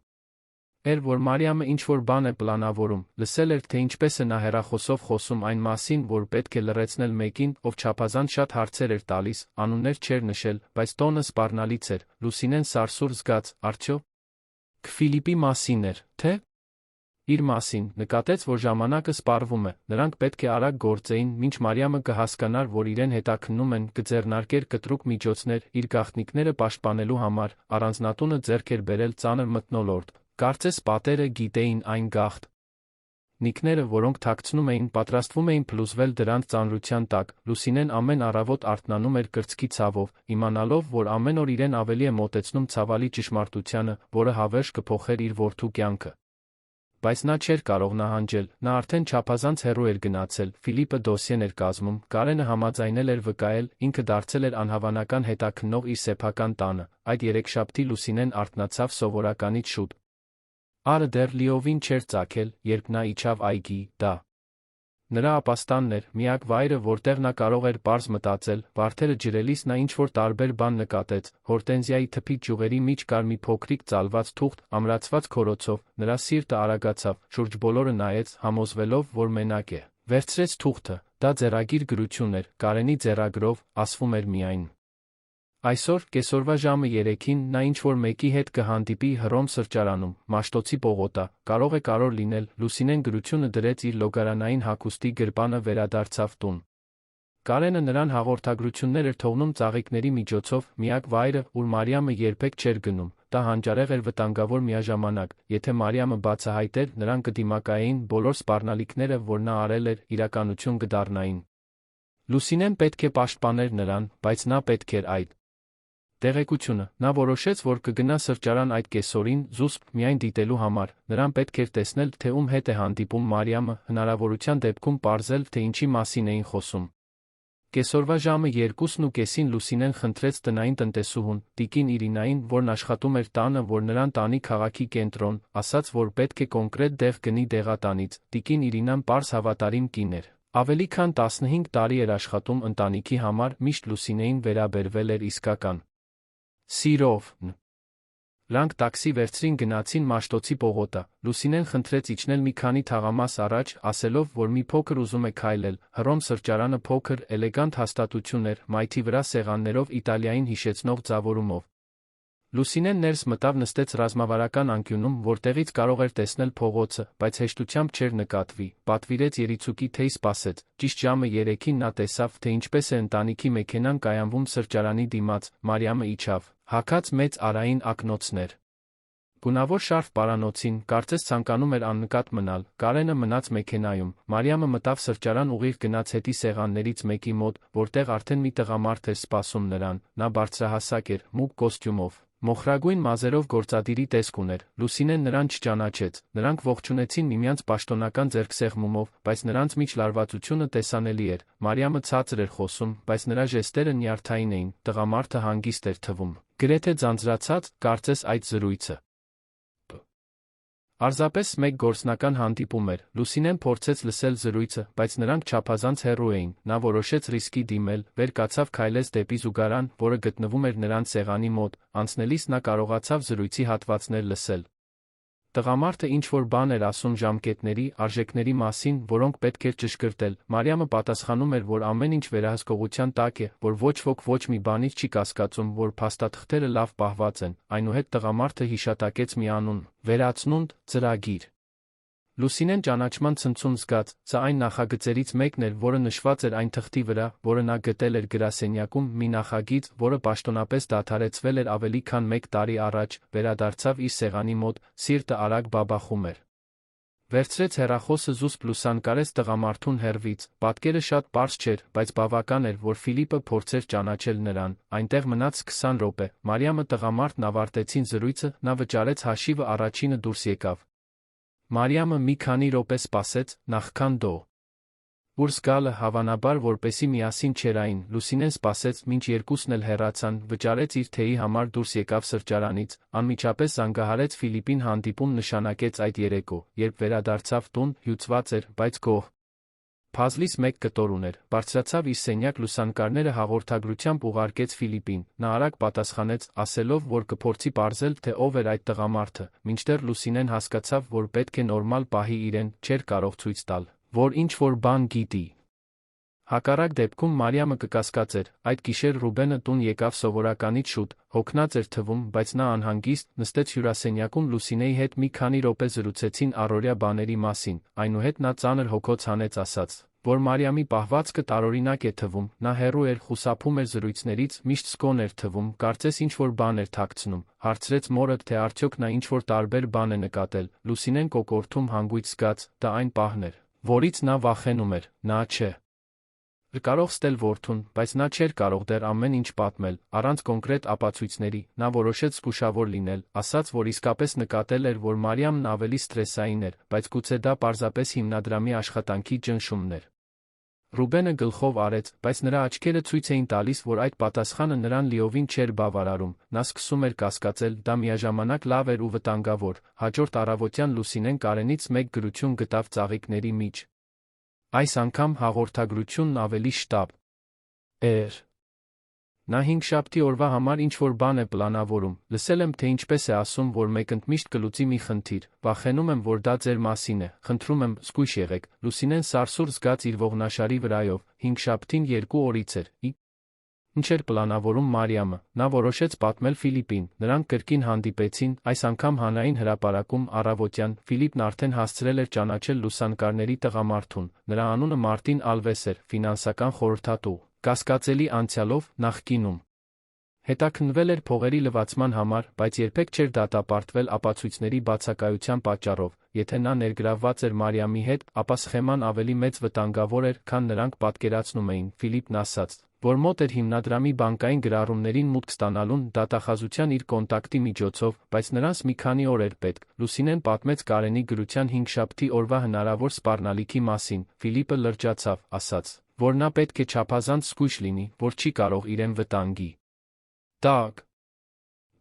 էր, որ Մարիամը ինչ-որ բան է պլանավորում, լսել էր, թե ինչպես է նա հեռախոսով խոսում այն մասին, որ պետք է լռեցնել մեկին, ով չափազանց շատ հարցեր էր տալիս, անուններ չէր նշել, բայց տոնը սպառնալից էր։ Լուսինեն սարսուռ զգաց, արդյոք Ֆիլիպի մասին էր, թե իր մասին, նկատեց, որ ժամանակը սպառվում է, նրանք պետք է արագ գործեին, մինչ Մարիամը կհասկանար, որ իրեն հետաքննում են, կձեռնարկեր կտրուկ միջոցներ իր գաղտնիքները պաշտպանելու համար, առանձնատունը ձեռք էր բերել ծանր մթնոլորտ, կարծես պատերը գիտեին այն գաղտնիքները, որոնք թաքցնում էին, պատրաստվում էին փլուզվել դրանց ծանրության տակ։ Լուսինեն ամեն առավոտ արթնանում էր կրծքի ցավով, իմանալով, որ ամեն օր իրեն ավելի է մոտեցնում ցավալի ճշմարտությանը, որը հավերժ կփոխեր իր որդու կյանքը։ Բայց նա չէր կարող նահանջել, նա արդեն չափազանց հեռու էր գնացել, Ֆիլիպը դոսիեն էր կազմում, Կարենը համաձայնել էր վկայել, ինքը դարձել էր անհավանական հետաքննող իր սեփական տանը։ Այդ երեքշաբթի Լուսինեն արթնացավ սովորականից շուտ։ Արը դեռ լիովին չէր ծագել, երբ նա իջավ այգի, դա նրա ապաստանն էր, միակ վայրը, որտեղ նա կարող էր պարզ մտածել։ Վարդերը ջրելիս նա ինչ-որ տարբեր բան նկատեց, հորտենզիայի թփի ճյուղերի մեջ կար մի փոքրիկ ծալված թուղթ, ամրացված քորոցով, նրա սիրտը արագացավ, շուրջ բոլորը նայեց, համոզվելով, որ մենակ է։ Վերցրեց թուղթը, դա ձեռագիր գրություն էր, Կարենի ձեռագրով, ասվում էր միայն. Այսօր, կեսօրվա ժամը 3-ին, նա ինչ-որ մեկի հետ կհանդիպի Հռոմ սրճարանում, Մաշտոցի պողոտա, կարող է լինել, Լուսինեն գրությունը դրեց իր լոգարանային հագուստի գրպանը, վերադարձավ տուն։ Կարենը նրան հաղորդագրություններ էր թողնում ծաղիկների միջոցով, միակ վայրը, ուր Մարիամը երբեք չէր գնում, դա հանճարեղ էր, վտանգավոր միաժամանակ, եթե Մարիամը բացահայտեր, նրան կդիմակայեին բոլոր սպառնալիքները, որ նա արել էր, իրականություն կդառնային։ Լուսինեն պետք է պաշտպաներ նրան, բայց նա պետք էր այդ տեղեկությունը։ Նա որոշեց, որ կգնա սրճարան այդ կեսօրին, զուսպ, միայն դիտելու համար, նրան պետք էր տեսնել, թե ում հետ է հանդիպում Մարիամը, հնարավորության դեպքում պարզել, թե ինչի մասին էին խոսում։ Կեսօրվա ժամը 2:30-ին Լուսինեն խնդրեց տնային տնտեսուհուն, տիկին Իրինային, որն աշխատում էր տանը, որ նրան տանի քաղաքի կենտրոն, ասաց, որ պետք է կոնկրետ դեղ գնի դեղատանից։ Տիկին Իրինան պարզ հավատարիմ կին էր։ Ավելի քան 15 տարի էր աշխատում ընտանիքի համար, միշտ Լուսինեին վերաբերվել էր իսկական սիրով։ Լանք տաքսի վերցրին, գնացին Մաշտոցի պողոտա։ Լուսինեն խնդրեց իջնել մի քանի թաղամաս առաջ, ասելով, որ մի փոքր ուզում է քայլել։ Հռոմ սրճարանը փոքր, էլեգանտ հաստատություն էր, մայթի վրա սեղաններով, Իտալիային հիշեցնող ձավորումով։ Լուսինեն ներս մտավ, նստեց ռազմավարական անկյունում, որտեղից կարող էր տեսնել փողոցը, բայց հեշտությամբ չէր նկատվի, պատվիրեց երիցուկի, թե սպասեց, ճիշտ ժամը 3-ին նա տեսավ, թե ինչպես է ընտանիքի մեքենան կայանվում սրճարանի դիմաց, Մարիամը իջավ, հագած մեծ արային ակնոցներ։ Գունավոր շարֆ պարանոցին, կարծես ցանկանում էր աննկատ մնալ, Կարենը մնաց մեքենայում, Մարիամը մտավ սրճարան, ուղիղ գնաց հետի սեղաններից մեկի մոտ, որտեղ արդեն մի տղամարդ էր սպասում նրան, նա բարձրահասակ էր, մուգ կոստյումով, մոխրագույն մազերով, գործադիրի տեսք ուներ, Լուսինեն նրան չճանաչեց, նրանք ողջունեցին միմյանց պաշտոնական ձեռքսեղմումով, բայց նրանց միջ լարվածությունը տեսանելի էր, Մարիամը ցածր էր խոսում, բայց նրա ժեստերը նյարդային էին, տղամարդը հանգիստ էր թվում, գրեթե ձանձրացած, կարծես այդ զրույցը Պարզապես մեկ գործնական հանդիպում էր, Լուսինեն փորձեց լսել զրույցը, բայց նրանք չափազանց հեռու էին, նա որոշեց ռիսկի դիմել, վեր կացավ, քայլեց դեպի զուգարան, որը գտնվում էր նրանց սեղանի մոտ, անցնելիս նա կարողացավ զրույցի հատվածներ լսել։ Տղամարդը ինչ-որ բան էր ասում ժամկետների, արժեքների մասին, որոնք պետք էր ճշգրտել, Մարիամը պատասխանում էր, որ ամեն ինչ վերահսկողության տակ է, որ ոչ ոք ոչ մի բանից չի կասկածում, որ փաստաթղթերը լավ պահված են, այնուհետ տղամարդը հիշատակեց մի անուն, Վերացնունդ, ծրագիր։ Լուսինեն ճանաչման ցնցում զգաց, սա այն նախագծերից մեկն էր, որը նշված էր այն թղթի վրա, որը նա գտել էր գրասենյակում, մի նախագիծ, որը պաշտոնապես դադարեցվել էր ավելի քան 1 տարի առաջ, վերադարձավ իր սեղանի մոտ, սիրտը արագ բաբախում էր։ Վերցրեց հեռախոսը, զուսպ լուսանկարեց տղամարդուն հեռվից, պատկերը շատ պարզ չէր, բայց բավական էր, որ Ֆիլիպը փորձեր ճանաչել նրան, այնտեղ մնաց 20 րոպե, Մարիամը տղամարդն ավարտեցին զրույցը, նա վճարեց հաշիվը, առաջինը դուրս եկավ։ Մարիամը մի քանի րոպե սպասեց, նախքան դուրս գալը, հավանաբար որպեսզի միասին չերային, Լուսինեն սպասեց, մինչ երկուսն էլ հեռացան, վճարեց իր թեյի համար, դուրս եկավ սրճարանից, անմիջապես զանգահարեց Ֆիլիպին, հանդիպում նշանակեց այդ երեկո, երբ վերադարձավ տուն, հյուծված էր, բայց գոհ։ Փազլից 1 կտոր ուներ, բարձրացավ իր սենյակ, լուսանկարները հաղորդագրությամբ ուղարկեց Ֆիլիպին, նա արագ պատասխանեց, ասելով, որ կփորձի պարզել, թե ով էր այդ տղամարդը, մինչդեռ Լուսինեն հասկացավ, որ պետք է նորմալ պահի իրեն, չէր կարող ցույց տալ, որ ինչ-որ բան գիտի։ Հակառակ դեպքում Մարիամը կկասկածեր, այդ գիշեր Ռուբենը տուն եկավ սովորականից շուտ, հոգնած էր թվում, բայց նա անհանգիստ, նստեց հյուրասենյակում, Լուսինեի հետ մի քանի րոպե զրուցեցին առօրյա բաների մասին, այնուհետ նա ծանր հոգոց հանեց, ասաց, որ Մարիամի պահվածքը տարօրինակ է թվում, նա հեռու էր, խուսափում էր զրույցներից, միշտ զգոն էր թվում, կարծես ինչ-որ բան էր թաքցնում, հարցրեց մորը, թե արդյոք նա ինչ-որ տարբեր բան է նկատել, Լուսինեն կոկորդում հանգույց զգաց, դա այն պահն էր, որից նա վախենում էր, նա կարող ստել որդուն, բայց նա չէր կարող դեռ ամեն ինչ պատմել, առանց կոնկրետ ապացույցների, նա որոշեց զգուշավոր լինել, ասաց, որ իսկապես նկատել էր, որ Մարիամն ավելի սթրեսային էր, բայց գուցե դա պարզապես հիմնադրամի աշխատանքի ճնշումն էր։ Ռուբենը գլխով արեց, բայց նրա աչքերը ցույց էին տալիս, որ այդ պատասխանը նրան լիովին չէր բավարարում, նա սկսում էր կասկածել, դա միաժամանակ լավ էր ու վտանգավոր, հաջորդ առավոտյան Լուսինեն Կարենից 1 գրություն գտավ ծաղիկների մեջ։ Այս անգամ հաղորդագրությունն ավելի շտապ էր։ Նա 5-շաբթի օրվա համար ինչ-որ բան է պլանավորում, լսել եմ, թե ինչպես է ասում, որ մեկընդմիշտ կլուծի մի խնդիր, վախենում եմ, որ դա ձեր մասին է, խնդրում եմ, զգույշ եղեք, Լուսինեն սարսուռ զգաց իր ողնաշարի վրայով, 5-շաբթին 2 օրից էր, Ինչ էր պլանավորում Մարիամը, նա որոշեց պատմել Ֆիլիպին, նրանք կրկին հանդիպեցին, այս անգամ հանրային հրապարակում, առավոտյան, Ֆիլիպն արդեն հասցրել էր ճանաչել լուսանկարների տղամարդուն, նրա անունը Մարտին Ալվես էր, ֆինանսական խորհրդատու, կասկածելի անցյալով, նախկինում հետաքննվել էր փողերի լվացման համար, բայց երբեք չէր դատապարտվել ապացույցների բացակայության պատճառով, եթե նա ներգրավված էր Մարիամի հետ, ապա սխեման ավելի մեծ վտանգավոր էր, քան նրանք պատկերացնում էին, Ֆիլիպն ասաց, որ մոտ էր հիմնադրամի բանկային գրառումներին մուտք ստանալուն դատախազության իր կոնտակտի միջոցով, բայց նրանց մի քանի օր էր պետք, Լուսինեն պատմեց Կարենի գրության 5-շաբթի օրվա հնարավոր սպառնալիքի մասին, Ֆիլիպը լրջացավ, ասաց, որ նա պետք է չափազանց զգույշ լինի, որ չի կարող իրեն վտանգի տակ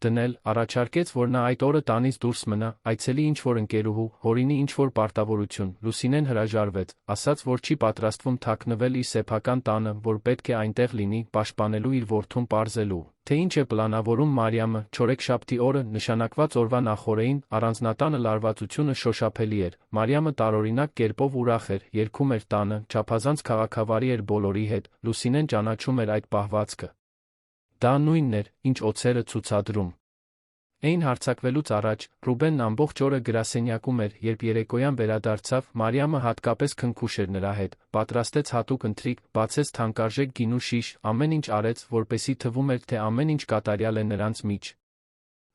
դնել, առաջարկեց, որ նա այդ օրը տանից դուրս մնա, այցելի ինչ-որ ընկերուհու, հորինի ինչ-որ պարտավորություն, Լուսինեն հրաժարվեց, ասաց, որ չի պատրաստվում թաքնվել իր սեփական տանը, որ պետք է այնտեղ լինի, պաշտպանելու իր որդուն, պարզելու, թե ինչ է պլանավորում Մարիամը, չորեքշաբթի օրը, նշանակված օրվա նախօրեին, առանձնատանը լարվածությունը շոշափելի էր, Մարիամը տարօրինակ կերպով ուրախ էր, երգում էր տանը, չափազանց քաղաքավարի էր բոլորի հետ, Լուսինեն ճանաչում էր այդ պահվածքը։ Դա նույնն էր, ինչ օձերը ցուցադրում Այն հարձակվելուց առաջ Ռուբենն ամբողջ օրը գրասենյակում էր, երբ երեկոյան վերադարձավ, Մարիամը հատկապես քնքուշ էր նրա հետ, պատրաստեց հատուկ ընթրիք, բացեց թանկարժեք գինու շիշ, ամեն ինչ արեց, որպեսզի թվում էր, թե ամեն ինչ կատարյալ է նրանց մեջ։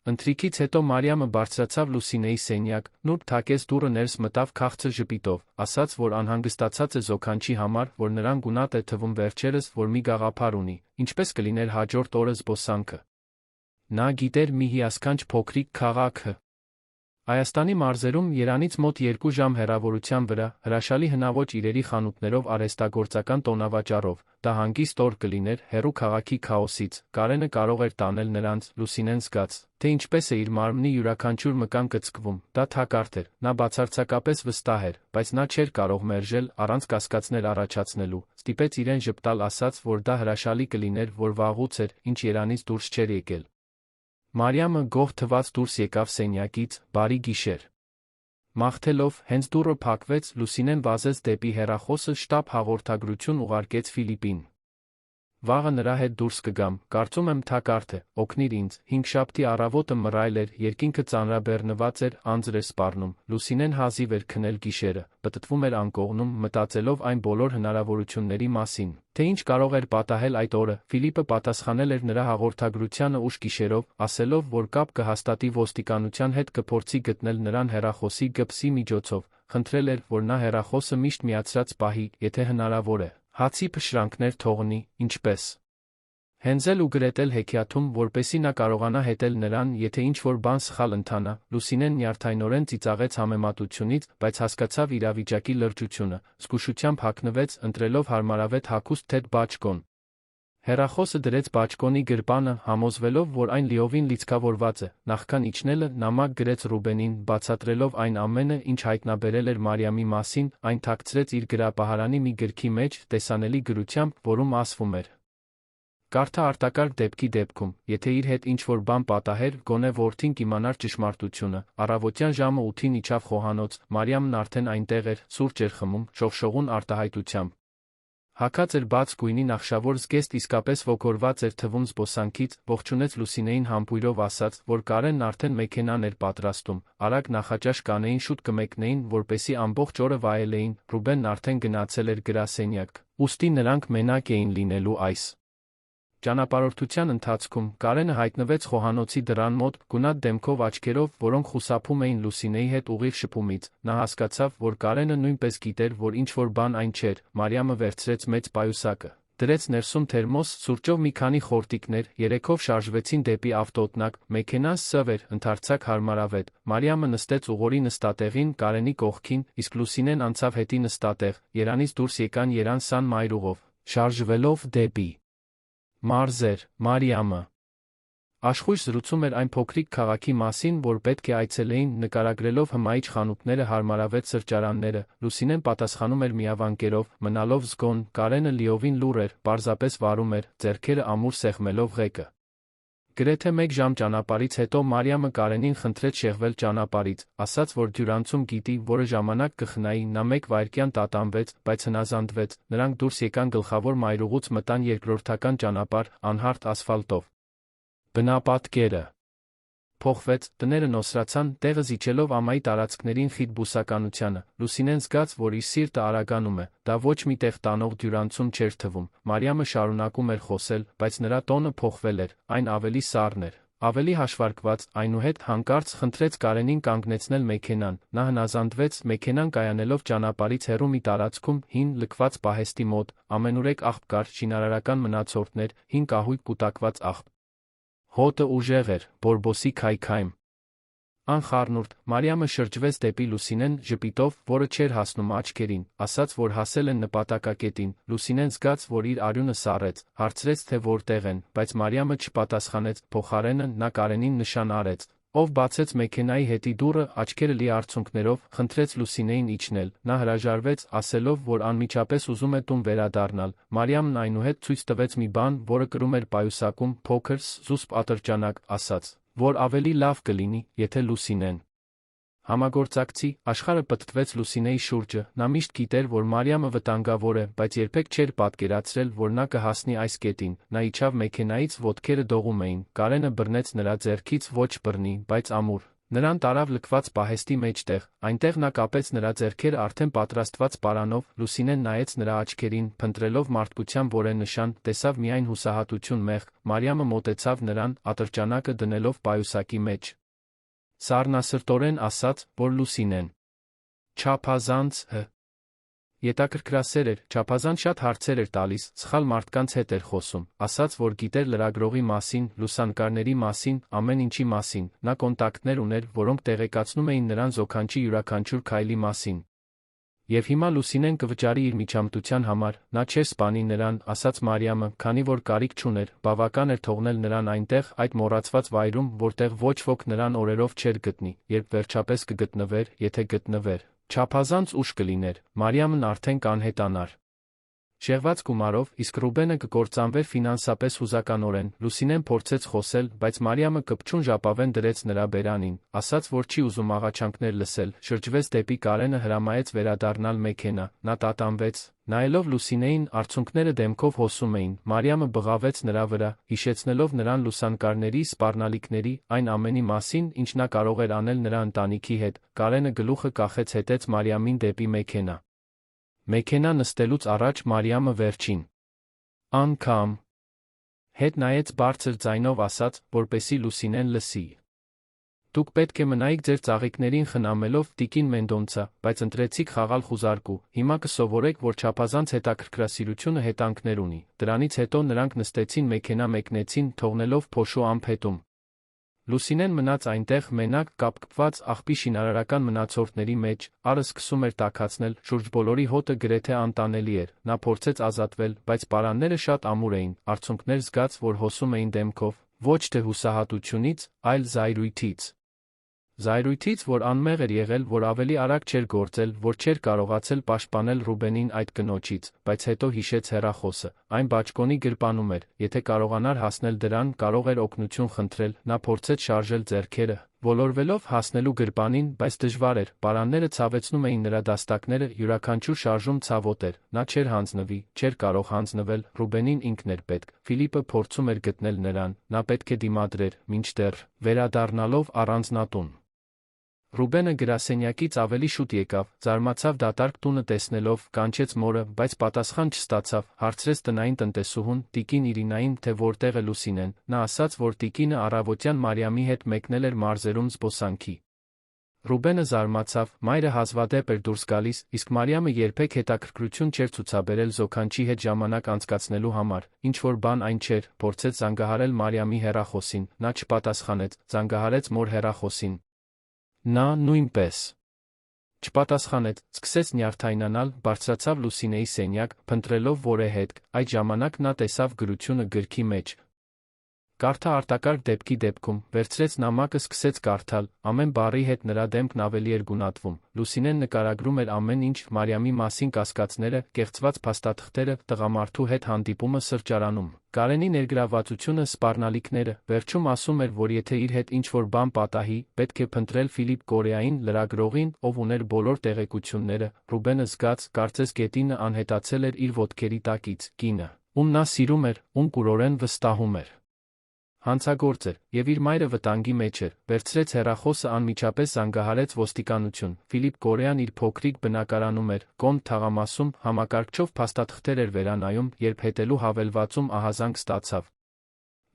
Ընթրիքից հետո Մարիամը բարձրացավ Լուսինեի սենյակ, նուրբ թակեց դուռը, ներս մտավ քաղցր ժպիտով, ասաց, որ անհանգստացած է զոքանչի համար, որ նրան գունատ է թվում վերջերս, որ մի գաղափար ունի, ինչպես կլիներ հաջորդ օրը զբոսանքը։ Նա գիտեր մի հիասքանչ փոքրիկ քաղաքը Հայաստանի մարզերում Երանից մոտ 2 ժամ հեռավորության վրա, հրաշալի հնաոճ իրերի խանութներով, արհեստագործական տոնավաճառով, դա հանգիստ օր կլիներ, հեռու քաղաքի քաոսից, Կարենը կարող էր տանել նրանց, Լուսինեն զգաց, թե ինչպես է իր մարմնի յուրաքանչյուր մկան կծկվում, դա թակարդ էր, նա բացարձակապես վստահ էր, բայց նա չէր կարող մերժել, առանց կասկածներ առաջացնելու, ստիպեց իրեն ժպտալ, ասաց, որ դա հրաշալի կլիներ, որ վաղուց էր, ինչ Երանից դուրս չէր եկել։ Մարիամը գոհ թված դուրս եկավ սենյակից, բարի գիշեր։ Մաղթելով, հենց դուռը փակվեց, Լուսինեն վազեց դեպի հեռախոսը, շտապ հաղորդագրություն ուղարկեց Ֆիլիպին։ Վաղը նրա հետ դուրս կգամ, կարծում եմ թակարդ է, օգնիր ինձ, հինգշաբթի առավոտը մռայլ էր, երկինքը ծանրաբեռնված էր, անձր էր սպառնում, Լուսինեն հազիվ էր քնել գիշերը, պտտվում էր անկողնում, մտածելով այն բոլոր հնարավորությունների մասին, թե ինչ կարող էր պատահել այդ օրը, Ֆիլիպը պատասխանել էր նրա հաղորդագրությանը ուշ գիշերով, ասելով, որ կապ կհաստատի ոստիկանության հետ, կփորձի գտնել նրան հեռախոսի գպսի միջոցով, խնդրել էր, որ նա հեռախոսը միշտ միացրած պահի, եթե հնարավոր է, հացի փշրանքներ թողնի, ինչպես հենձել ու գրետել հեքիաթում, որպեսզի նա կարողանա հետել նրան, եթե ինչ-որ բան սխալ ընթանա, Լուսինեն նյարդայնորեն ծիծաղեց համեմատությունից, բայց հասկացավ իրավիճակի լրջությունը, զգուշությամբ հագնվեց, ընտրելով հարմարավետ հագուստ թեթ բաճկոն։ Հեռախոսը դրեց բաճկոնի գրպանը, համոզվելով, որ այն լիովին լիցքավորված է, նախքան իջնելը, նամակ գրեց Ռուբենին, բացատրելով այն ամենը, ինչ հայտնաբերել էր Մարիամի մասին, այն թաքցրեց իր գրապահարանի մի գրքի մեջ, տեսանելի գրությամբ, որում ասվում էր. Կարդա արտակարգ դեպքի դեպքում, եթե իր հետ ինչ-որ բան պատահեր, գոնե որդին կիմանար ճշմարտությունը, առավոտյան ժամը 8-ին իջավ խոհանոց, Մարիամն արդեն այնտեղ էր, սուրճ էր խմում, շողշողուն արտահայտությամբ։ Հագած էր բաց գույնի նախշավոր զգեստ, իսկապես ոգորված էր թվում զբոսանքից, ողջունեց Լուսինեին համբույրով, ասաց, որ Կարենն արդեն մեքենան էր պատրաստում, արագ նախաճաշ կանեին, շուտ կմեկնեին, որպեսզի ամբողջ օրը վայելեին, Ռուբենն արդեն գնացել էր գրասենյակ, ուստի նրանք մենակ էին լինելու այս ճանապարհորդության ընթացքում, Կարենը հայտնվեց խոհանոցի դռան մոտ, գունատ դեմքով, աչքերով, որոնք խուսափում էին Լուսինեի հետ ուղիղ շփումից, նա հասկացավ, որ Կարենը նույնպես գիտեր, որ ինչ-որ բան այն չէր, Մարիամը վերցրեց մեծ պայուսակը, դրեց ներսում թերմոս, սուրճով մի քանի խորտիկներ, երեքով շարժվեցին դեպի ավտոտնակ, մեքենան սև էր, ընդարձակ հարմարավետ, Մարիամը նստեց ուղորի նստատեղին, Կարենի կողքին, իսկ Լուսինեն անցավ հետի նստատեղ, Երանից դուրս եկան Երան Սան մայրուղով, շարժվելով դեպի մարզեր, Մարիամը աշխույժ զրուցում էր այն փոքրիկ քաղաքի մասին, որ պետք է այցելեին, նկարագրելով հմայիչ խանութները, հարմարավետ սրճարանները, Լուսինեն պատասխանում էր միավանկերով, մնալով զգոն, Կարենը լիովին լուռ էր, պարզապես վարում էր, ձեռքերը ամուր սեղմելով ղեկը։ Գրեթե 1 ժամ ճանապարհից հետո Մարիամը Կարենին խնդրեց շեղվել ճանապարհից, ասաց, որ Դյուրանցում գիտի, որը ժամանակ կխնայի, նա 1 վայրկյան տատանվեց, բայց հնազանդվեց, նրանք դուրս եկան գլխավոր մայրուղուց, մտան երկրորդական ճանապարհ, անհարթ ասֆալտով։ Բնապատկերը փոխվեց, տները նոսրացան, տեղը զիջելով ամայի տարածքներին խիտ բուսականությանը, Լուսինեն զգաց, որ իր սիրտը արագանում է, դա ոչ մի տեղ տանող Դյուրանցում չէր թվում, Մարիամը շարունակում էր խոսել, բայց նրա տոնը փոխվել էր, այն ավելի սառն էր, ավելի հաշվարկված, այնուհետ հանկարծ խնդրեց Կարենին կանգնեցնել մեքենան, նա հնազանդվեց, մեքենան կայանելով ճանապարհից հեռու մի տարածքում, հին, լքված պահեստի մոտ, ամենուրեք աղբ կար, շինարարական մնացորդներ, հին կահույք կուտակված աղբ։ Հոտը ուժեղ էր, բորբոսի քայքայմ։ Անխառնուրդ, Մարիամը շրջվեց դեպի Լուսինեն, ժպիտով, որը չէր հասնում աչքերին, ասաց, որ հասել են նպատակակետին, Լուսինեն զգաց, որ իր արյունը սառեց, հարցրեց, թե որտեղ են, բայց Մարիամը չպատասխանեց, փոխարենը նա Կարենին նշան արեց, ով բացեց մեքենայի հետի դուռը, աչքերը լի արցունքներով, խնդրեց Լուսինեին իջնել, նա հրաժարվեց, ասելով, որ անմիջապես ուզում է տուն վերադառնալ, Մարիամն այնուհետ ցույց տվեց մի բան, որը կրում էր պայուսակում, փոքր, զուսպ ատրճանակ, ասաց, որ ավելի լավ կլինի, եթե Լուսինեն Համագործակցի, աշխարհը պտտվեց Լուսինեի շուրջը, նա միշտ գիտեր, որ Մարիամը վտանգավոր է, բայց երբեք չէր պատկերացրել, որ նա կհասնի այս կետին, նա իջավ մեքենայից, ոտքերը դողում էին, Կարենը բռնեց նրա ձեռքից ոչ բռնի, բայց ամուր, նրան տարավ լքված պահեստի մեջտեղ, այնտեղ նա կապեց նրա ձեռքերը արդեն պատրաստված պարանով, Լուսինեն նայեց նրա աչքերին, փնտրելով մարդկության որեն նշան, տեսավ միայն հուսահատություն մեղք, Մարիամը մոտեցավ նրան, ատրճանակը դնելով պայուսակի մեջ։ Սառնասրտորեն ասաց, որ Լուսինեն չափազանց հետաքրքրասեր էր, չափազանց շատ հարցեր էր տալիս, սխալ մարդկանց հետ էր խոսում, ասաց, որ գիտեր լրագրողի մասին, լուսանկարների մասին, ամեն ինչի մասին, նա կոնտակտներ ուներ, որոնք տեղեկացնում էին նրան զոքանչի յուրաքանչյուր քայլի մասին։ Եվ հիմա Լուսինեն կվճարի իր միջամտության համար, նա չէր սպանի նրան, ասաց Մարիամը, քանի որ կարիք չուներ, բավական էր թողնել նրան այնտեղ, այդ մոռացված վայրում, որտեղ ոչ ոք նրան օրերով չէր գտնի, երբ վերջապես կգտնվեր, եթե գտնվեր, չափազանց ուշ կլիներ, Մարիամն արդեն կանհետանար։ Շեղված գումարով, իսկ Ռուբենը կկործանվեր ֆինանսապես հուզականորեն, Լուսինեն փորձեց խոսել, բայց Մարիամը կպչուն ժապավեն դրեց նրա բերանին, ասաց, որ չի ուզում աղաչանքներ լսել, շրջվեց դեպի Կարենը, հրամայեց վերադառնալ մեքենա, նա տատանվեց, նայելով Լուսինեին, արցունքները դեմքով հոսում էին, Մարիամը բղավեց նրա վրա, հիշեցնելով նրան լուսանկարների, սպառնալիքների, այն ամենի մասին, ինչ նա կարող էր անել նրա ընտանիքի հետ, Կարենը գլուխը կախեց հետեց Մարիամին դեպի մեքենա։ Մեքենա նստելուց առաջ Մարիամը վերջին անգամ հետ նայեց բարձր ձայնով ասաց, որպեսզի Լուսինեն լսի. Դուք պետք է մնայիք ձեր ծաղիկներին խնամելով, տիկին Մենդոնցա, բայց ընտրեցիք խաղալ խուզարկու, հիմա կսովորեք, որ չափազանց հետաքրքրասիրությունը հետանքներ ունի։ Դրանից հետո նրանք նստեցին մեքենա մեկնեցին, թողնելով փոշու անփետում։ Լուսինեն մնաց այնտեղ մենակ, կապկպված աղբի շինարարական մնացորդների մեջ, ալը սկսում էր տաքացնել, շուրջ բոլորի հոտը գրեթե անտանելի էր, նա փորձեց ազատվել, բայց պարանները շատ ամուր էին, արցունքներ զգաց, որ հոսում էին դեմքով, ոչ թե հուսահատությունից, այլ զայրույթից։ Զայրույթից, որ անմեղ էր եղել, որ ավելի արագ չէր գործել, որ չէր կարողացել պաշտպանել Ռուբենին այդ կնոջից, բայց հետո հիշեց հեռախոսը, այն բաճկոնի գրպանում էր, եթե կարողանար հասնել դրան, կարող էր օգնություն խնդրել, նա փորձեց շարժել ձեռքերը, ոլորվելով հասնելու գրպանին, բայց դժվար էր, պարանները ցավեցնում էին նրա դաստակները, յուրաքանչյուր շարժում ցավոտ էր, նա չէր հանձնվի, չէր կարող հանձնվել, Ռուբենին ինքն էր պետք, Ֆիլիպը փորձում էր գտնել նրան, նա պետք է դիմադրեր, մինչդեռ, վերադառնալով առանձնատուն։ Ռուբենը գրասենյակից ավելի շուտ եկավ, զարմացավ դատարկ տունը տեսնելով, կանչեց մորը, բայց պատասխան չստացավ, հարցրեց տնային տնտեսուհուն, տիկին Իրինային, թե որտեղ է Լուսինեն, նա ասաց, որ տիկինը առավոտյան Մարիամի հետ մեկնել էր մարզերում զբոսանքի։ Ռուբենը զարմացավ, մայրը հազվադեպ էր դուրս գալիս, իսկ Մարիամը երբեք հետաքրքրություն չէր ցուցաբերել զոքանչի հետ ժամանակ անցկացնելու համար, ինչ-որ բան այն չէր, փորձեց զանգահարել Մարիամի հեռախոսին, նա չպատասխանեց, զանգահարեց մոր հեռախոսին։ Նա նույնպես չպատասխանեց, սկսեց նյարդայնանալ, բարձրացավ Լուսինեի սենյակ, փնտրելով որ է հետք, այդ ժամանակ նա տեսավ գրությունը գրքի մեջ։ Կարդա արտակարգ դեպքի դեպքում, վերցրեց նամակը սկսեց կարդալ, ամեն բառի հետ նրա դեմքն ավելի էր գունատվում, Լուսինեն նկարագրում էր ամեն ինչ, Մարիամի մասին կասկածները, կեղծված փաստաթղթերը, տղամարդու հետ հանդիպումը սրճարանում, Կարենի ներգրավվածությունը, սպառնալիքները, վերջում ասում էր, որ եթե իր հետ ինչ-որ բան պատահի, պետք է փնտրել Ֆիլիպ Կորեային, լրագրողին, ով ուներ բոլոր տեղեկությունները, Ռուբենը զգաց, կարծես գետինը անհետացել էր իր ոտքերի տակից, կինը, ում նա սիրում էր, ում կուրորեն վստահում էր։ Հանցագործ էր, և իր մայրը վտանգի մեջ էր, վերցրեց հեռախոսը անմիջապես զանգահարեց ոստիկանություն, Ֆիլիպ Կորեան իր փոքրիկ բնակարանում էր, Կոնդ թաղամասում, համակարգչով փաստաթղթեր էր վերանայում, երբ հետելու հավելվածում ահազանգ ստացավ։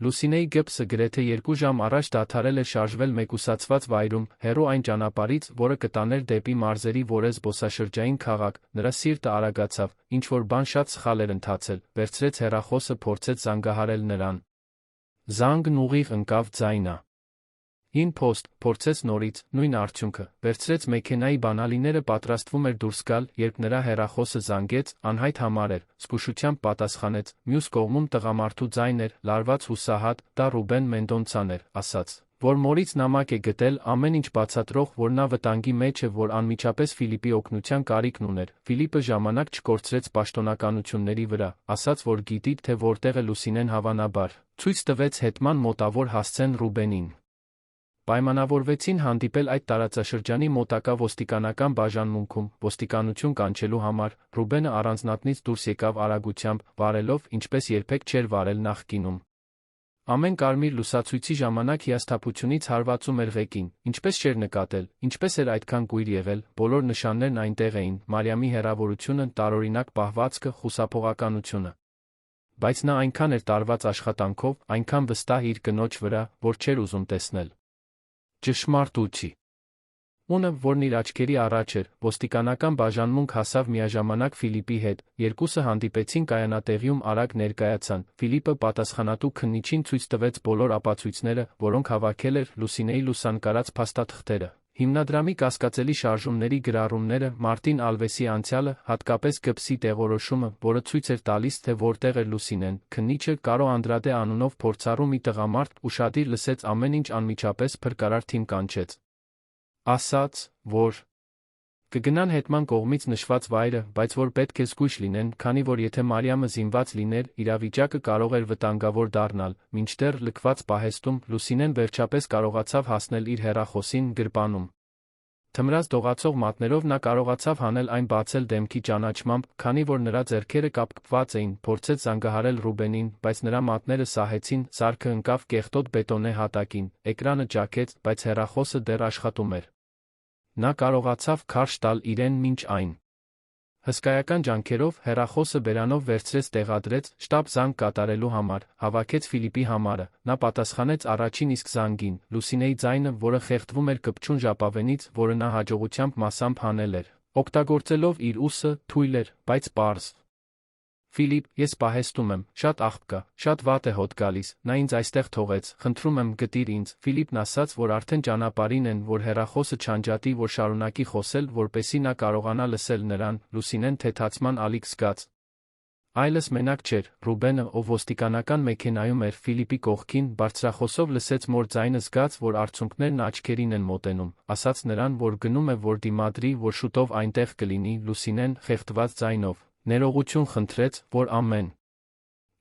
Լուսինեի գիպսը գրեթե 2 ժամ առաջ դադարել էր շարժվել մեկուսացված վայրում, հեռու այն ճանապարհից, որը կտաներ դեպի մարզերի որե զբոսաշրջային քաղաք, նրա սիրտը արագացավ, ինչ-որ բան շատ սխալ էր ընթացել, վերցրեց հեռախոսը փորձեց զանգահարել նրան։ Զանգն ուղիղ ընկավ ձայնա։ Ին փոստ, փորձեց նորից, նույն արդյունքը, վերցրեց մեքենայի բանալիները պատրաստվում էր դուրս գալ, երբ նրա հեռախոսը զանգեց, անհայտ համար էր, զգուշությամբ պատասխանեց, մյուս կողմում տղամարդու ձայն էր, լարված հուսահատ, դա Ռուբեն Մենդոնցան էր, ասաց, որ մորից նամակ է գտել, ամեն ինչ բացատրող, որ նա վտանգի մեջ է, որ անմիջապես Ֆիլիպի օգնության կարիքն ուներ, Ֆիլիպը ժամանակ չկորցրեց պաշտոնականությունների վրա, ասաց, որ գիտի, թե որտեղ է Լուսինեն հավանաբար, ցույց տվեց հետման մոտավոր հասցեն Ռուբենին։ Պայմանավորվեցին հանդիպել այդ տարածաշրջանի մոտակա ոստիկանական բաժանմունքում, ոստիկանություն կանչելու համար, Ռուբենը առանձնատնից դուրս եկավ արագությամբ, վարելով, ինչպես երբեք չէր վարել նախկինում։ Ամեն կարմիր լուսացույցի ժամանակ հիասթափությունից հարվածում էր ղեկին, ինչպես չէր նկատել, ինչպես էր այդքան կույր եղել, բոլոր նշաններն այնտեղ էին, Մարիամի հեռավորությունը, տարօրինակ պահվածքը, խուսափողականությունը։ Բայց նա այնքան էր տարված աշխատանքով, այնքան վստահ իր կնոջ վրա, որ չէր ուզում տեսնել։ Ճշմարտ ուչի։ Ունը, որն իր աչքերի առաջ էր, ոստիկանական բաժանմունք հասավ միաժամանակ Ֆիլիպի հետ, երկուսը հանդիպեցին կայանատեղիում արագ ներկայացան, Ֆիլիպը պատասխանատու քննիչին ցույց տվեց բոլոր ապացույցները, որոնք հավաքել էր Լուսինեի լուսանկարած փաստաթղթերը, հիմնադրամի կասկածելի շարժումների գրառումները, Մարտին Ալվեսի անցյալը, հատկապես Գբսի տեղորոշումը, որը ցույց էր տալիս, թե որտեղ էր Լուսինեն, քննիչը Կարո Անդրադե անունով փորձառու մի տղամարդ, ուշադիր լսեց ամեն ինչ անմիջապես փրկարար թիմ կանչեց։ Ասաց, որ կգնան հետման կողմից նշված վայրը, բայց որ պետք է զգույշ լինեն, քանի որ եթե Մարիամը զինված լիներ, իրավիճակը կարող էր վտանգավոր դառնալ, մինչդեռ լքված պահեստում Լուսինեն վերջապես կարողացավ հասնել իր հեռախոսին գրպանում։ Թմրած դողացող մատներով նա կարողացավ հանել այն բացել դեմքի ճանաչմամբ, քանի որ նրա ձեռքերը կապկպված էին, փորձեց զանգահարել Ռուբենին, բայց նրա մատները սահեցին, սարքը ընկավ կեղտոտ բետոնե հատակին, էկրանը ճաքեց, բայց հեռախոսը դեռ աշխատում էր։ Նա կարողացավ քարշ տալ իրեն մինչ այն։ Հսկայական ջանքերով հեռախոսը բերանով վերցրեց տեղադրեց, շտապ զանգ կատարելու համար, հավաքեց Ֆիլիպի համարը, նա պատասխանեց առաջին իսկ զանգին, Լուսինեի ձայնը, որը խեղդվում էր կպչուն ժապավենից, որը նա հաջողությամբ մասամբ հանել էր, օգտագործելով իր ուսը, թույլ էր, բայց պարզ։ Ֆիլիպ, ես պահեստում եմ, շատ աղբ կա, շատ վատ է հոտ գալիս, նա ինձ այստեղ թողեց, խնդրում եմ գտիր ինձ, Ֆիլիպն ասաց, որ արդեն ճանապարհին են, որ հեռախոսը չանջատի, որ շարունակի խոսել, որպեսզի նա կարողանա լսել նրան, Լուսինեն թեթացման ալիք զգաց։ Այլս մենակ չէր, Ռուբենը, ով ոստիկանական մեքենայում էր Ֆիլիպի կողքին, բարձրախոսով լսեց մոր ձայնը զգաց, որ արցունքներն աչքերին են մոտենում, ասաց նրան, որ գնում է, որ դիմադրի, որ շուտով այնտեղ կլինի, Լուսինեն, խեղդված ձայնով, ներողություն խնդրեց, որ ամեն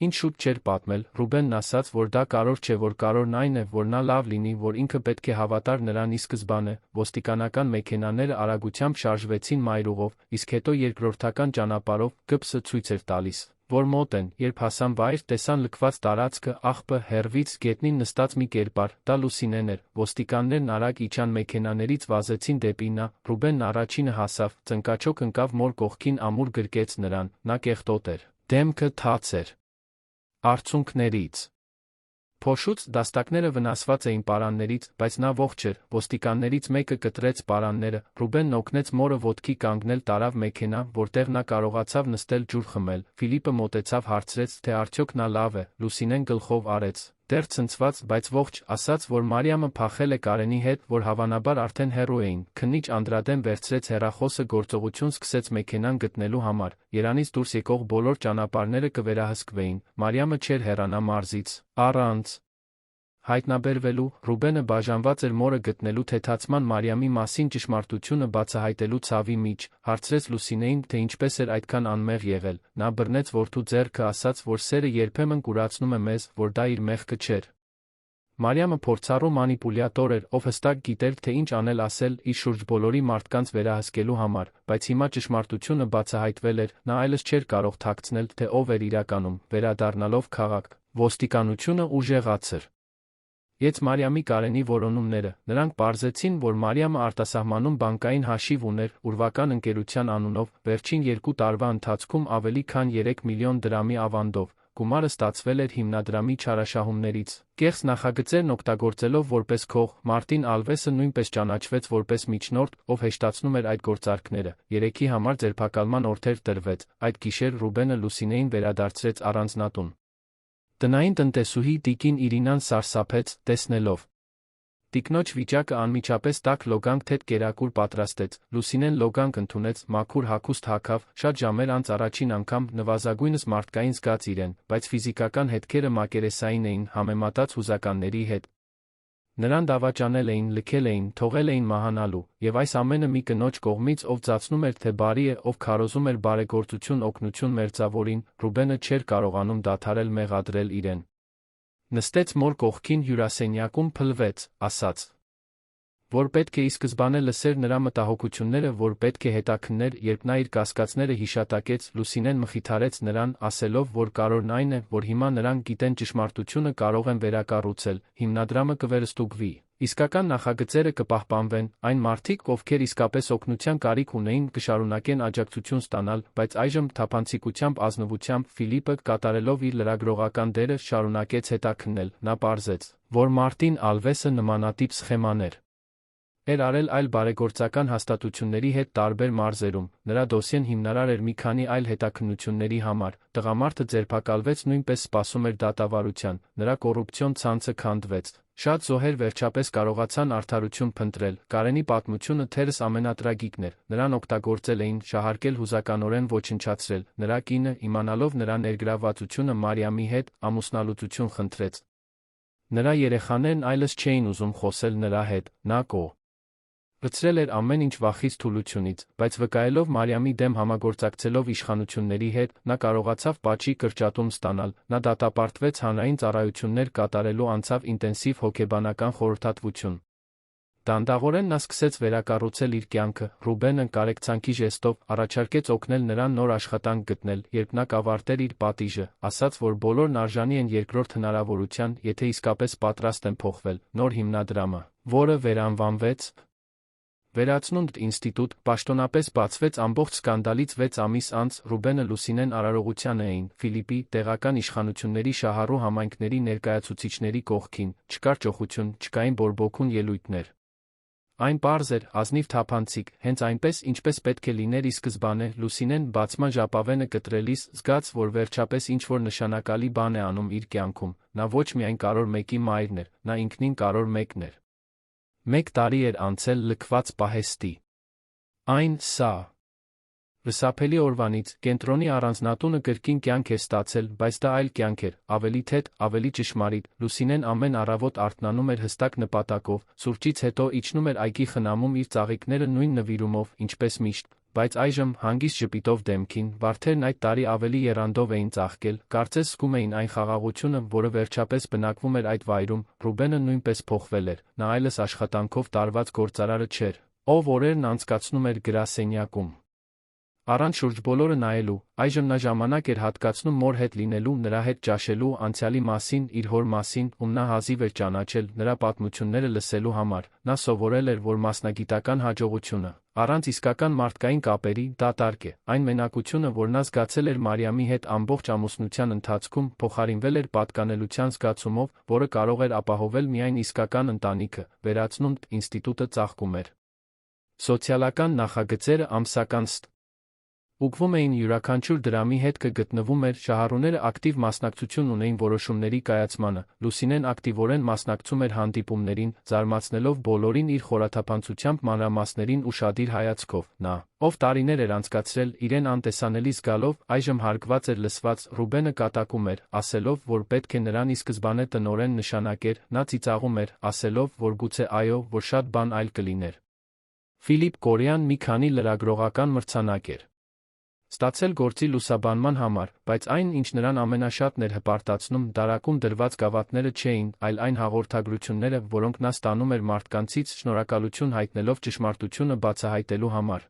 ինչ շուտ չէր պատմել, Ռուբենն ասաց, որ դա կարևոր չէ, որ կարևորն այն է, որ նա լավ լինի, որ ինքը պետք է հավատար նրան ի սկզբանե, ոստիկանական մեքենաները արագությամբ շարժվեցին մայրուղով, իսկ հետո երկրորդական ճանապարհով, Գբսը ցույց էր տալիս, որ մոտ են, երբ հասան վայր, տեսան լքված տարածքը, աղբը, հեռվից, գետնին նստած մի կերպար, դա Լուսինեն էր, ոստիկաններն արագ իջան մեքենաներից վազեցին դեպի նա, Ռուբենն առաջինը հասավ, ծնկաչոք ընկավ մոր կողքին ամուր գրկեց նրան, նա կեղտոտ էր, դեմքը թաց էր։ Արցունքներից փոշուց դաստակները վնասված էին պարաններից, բայց նա ողջ էր, ոստիկաններից մեկը կտրեց պարանները, Ռուբենն օգնեց մորը ոտքի կանգնել տարավ մեքենա, որտեղ նա կարողացավ նստել ջուր խմել, Ֆիլիպը մոտեցավ հարցրեց, թե արդյոք նա լավ է, Լուսինեն գլխով արեց, դեռ ցնցված, բայց ողջ, ասաց, որ Մարիամը փախել է Կարենի հետ, որ հավանաբար արդեն հեռու էին, քննիչ Անդրադեն վերցրեց հեռախոսը գործողություն սկսեց մեքենան գտնելու համար, Երանից դուրս եկող բոլոր ճանապարհները կվերահսկվեին, Մարիամը չէր հեռանա մարզից, առանց հայտնաբերվելու, Ռուբենը բաժանված էր մորը գտնելու թեթացման Մարիամի մասին ճշմարտությունը բացահայտելու ցավի մեջ, հարցրեց Լուսինեին, թե ինչպես էր այդքան անմեղ եղել, նա բռնեց որդու ձեռքը ասաց, որ սերը երբեմն կուրացնում է մեզ, որ դա իր մեղքը չէր։ Մարիամը փորձառու մանիպուլյատոր էր, ով հստակ գիտեր, թե ինչ անել ասել իր շուրջ բոլորի մարդկանց վերահսկելու համար, բայց հիմա ճշմարտությունը բացահայտվել էր, նա այլևս չէր կարող թաքցնել, թե ով էր իրականում, վերադառնալով քաղաք, ոստիկանությունը ուժեղացր։ Եց Մարիամի Կարենի որոնումները, նրանք պարզեցին, որ Մարիամը արտասահմանում բանկային հաշիվ ուներ ուրվական ընկերության անունով, վերջին 2 տարվա ընթացքում ավելի քան 3 միլիոն դրամի ավանդով, գումարը ստացվել էր հիմնադրամի չարաշահումներից, կեղծ նախագծերն օգտագործելով որպես քող, Մարտին Ալվեսը նույնպես ճանաչվեց որպես միջնորդ, ով հեշտացնում էր այդ գործարքները, երեքի համար ձերբակալման օրդեր տրվեց, այդ գիշեր Ռուբենը Լուսինեին վերադարձրեց առանձնատուն։ Տնային տնտեսուհի տիկին Իրինան սարսափեց, տեսնելով տիկնոջ վիճակը անմիջապես տաք լոգանք թեթ կերակուր պատրաստեց, Լուսինեն լոգանք ընդունեց, մաքուր հագուստ հագավ, շատ ժամեր անց առաջին անգամ նվազագույնս մարդկային զգաց իրեն, բայց ֆիզիկական հետքերը մակերեսային էին համեմատած հուզականների հետ։ Նրան դավաճանել էին, լքել էին, թողել էին մահանալու, եւ այս ամենը մի կնոջ կողմից, ով ծածնում էր, թե բարի է, ով քարոզում էր բարեգործություն օգնություն մերձավորին, Ռուբենը չէր կարողանում դադարել մեղադրել իրեն։ Նստեց մոր կողքին հյուրասենյակում փլվեց, ասաց. որ պետք է ի սկզբանե լսեր նրա մտահոգությունները, որ պետք է հետաքններ, երբ նա իր կասկածները հիշատակեց, Լուսինեն մխիթարեց նրան, ասելով, որ կարևորն այն է, որ հիմա նրանք գիտեն ճշմարտությունը կարող են վերակառուցել, հիմնադրամը կվերստուգվի, իսկական նախագծերը կպահպանվեն, այն մարդիկ, ովքեր իսկապես օգնության կարիք ունեին, կշարունակեն աջակցություն ստանալ, բայց այժմ թափանցիկությամբ ազնվությամբ Ֆիլիպը, կատարելով իր լրագրողական դերը, շարունակեց հետաքննել, նա պարզեց, որ Մարտին Ալվեսը նմանատիպ սխեմաներ էր արել այլ բարեգործական հաստատությունների հետ տարբեր մարզերում, նրա դոսիեն հիմնարար էր մի քանի այլ հետաքննությունների համար, տղամարդը ձերբակալվեց նույնպես սպասում էր դատավարության, նրա կոռուպցիոն ցանցը քանդվեց, շատ զոհեր վերջապես կարողացան արդարություն փնտրել, Կարենի պատմությունը թերս ամենատրագիկն էր, նրան օգտագործել էին, շահարկել հուզականորեն ոչնչացրել, նրա կինը, իմանալով նրա ներգրավվածությունը Մարիամի հետ, ամուսնալուծություն խնդրեց։ Նրա երեխաներն այլս չէին ուզում խոսել նրա հետ, նա լցրել էր ամեն ինչ վախից թուլությունից, բայց վկայելով Մարիամի դեմ համագործակցելով իշխանությունների հետ, նա կարողացավ պատժի կրճատում ստանալ, նա դատապարտվեց հանրային ծառայություններ կատարելու անցավ ինտենսիվ հոգեբանական խորհրդատվություն։ Դանդաղորեն նա սկսեց վերակառուցել իր կյանքը, Ռուբենը կարեկցանքի ժեստով առաջարկեց օգնել նրան նոր աշխատանք գտնել, երբ նա կավարտեր իր պատիժը, ասաց, որ բոլորն արժանի են երկրորդ հնարավորության, եթե իսկապես պատրաստ են փոխվել, նոր հիմնադրամը, որը վերանվանվեց Վերացնունդ ինստիտուտ, պաշտոնապես բացվեց ամբողջ սկանդալից 6 ամիս անց, Ռուբենը Լուսինեն արարողության էին, Ֆիլիպի, տեղական իշխանությունների շահառու համայնքների ներկայացուցիչների կողքին, չկար ճոխություն, չկային բորբոքուն ելույթներ։ Այն պարզ էր, ազնիվ թափանցիկ, հենց այնպես, ինչպես պետք է լիներ ի սկզբանե, Լուսինեն բացման ժապավենը կտրելիս, զգաց, որ վերջապես ինչ-որ նշանակալի բան է անում իր կյանքում, նա ոչ միայն կարոր մեկի մայրն էր, նա ինքնին կարոր մեկն էր։ 1 տարի էր անցել լքված պահեստի։ Այն վսափելի օրվանից, կենտրոնի առանձնատունը կրկին կյանք էր ստացել, բայց դա այլ կյանք էր, ավելի թեթ, ավելի ճշմարիտ, Լուսինեն ամեն առավոտ արթնանում էր հստակ նպատակով, սուրճից հետո իջնում էր այգի խնամում իր ծաղիկները նույն նվիրումով, ինչպես միշտ, բայց այժմ, հանգիստ ժպիտով դեմքին, վարդերն այդ տարի ավելի եռանդով էին ծաղկել, կարծես զգում էին այն խաղաղությունը, որը վերջապես բնակվում էր այդ վայրում, Ռուբենը նույնպես փոխվել էր, նա այլս աշխատանքով տարված գործարարը չէր, ով օրերն անցկացնում էր գրասենյակում։ Առանց շուրջբոլորը նայելու, այժմ նա ժամանակ էր հատկացնում մոր հետ լինելու, նրա հետ ճաշելու, անցյալի մասին, իր հոր մասին, ում նա հազիվ էր ճանաչել, նրա պատմությունները լսելու համար, նա սովորել էր, որ մասնագիտական հաջողությունը, առանց իսկական մարդկային կապերի, դատարկ է, այն մենակությունը, որ նա զգացել էր Մարիամի հետ ամբողջ ամուսնության ընթացքում, փոխարինվել էր պատկանելության զգացումով, որը կարող էր ապահովել միայն իսկական ընտանիքը, վերացնունդ ինստիտուտը ծաղկում էր։ Սոցիալական նախագծերը ամսական ուղղվում էին յուրաքանչյուր դրամի հետ կգտնվում էր, շահառուները ակտիվ մասնակցություն ունեին որոշումների կայացմանը, Լուսինեն ակտիվորեն մասնակցում էր հանդիպումներին, զարմացնելով բոլորին իր խորաթափանցությամբ մանրամասներին ու շադիր հայացքով, նա, ով տարիներ էր անցկացրել, իրեն անտեսանելի զգալով, այժմ հարգված էր լսված, Ռուբենը կատակում էր, ասելով, որ պետք է նրան ի սկզբանե տնորեն նշանակեր, նա ծիծաղում էր, ասելով, որ գուցե այո, որ շատ բան այլ կլիներ։ Ֆիլիպ Կորյան մի քանի լրագրողական մրցանակ էր ստացել գործի լուսաբանման համար, բայց այն, ինչ նրան ամենաշատն էր հպարտացնում, դարակում դրված գավաթները չէին, այլ այն հաղորդագրությունները, որոնք նա ստանում էր մարդկանցից, շնորհակալություն հայտնելով ճշմարտությունը բացահայտելու համար։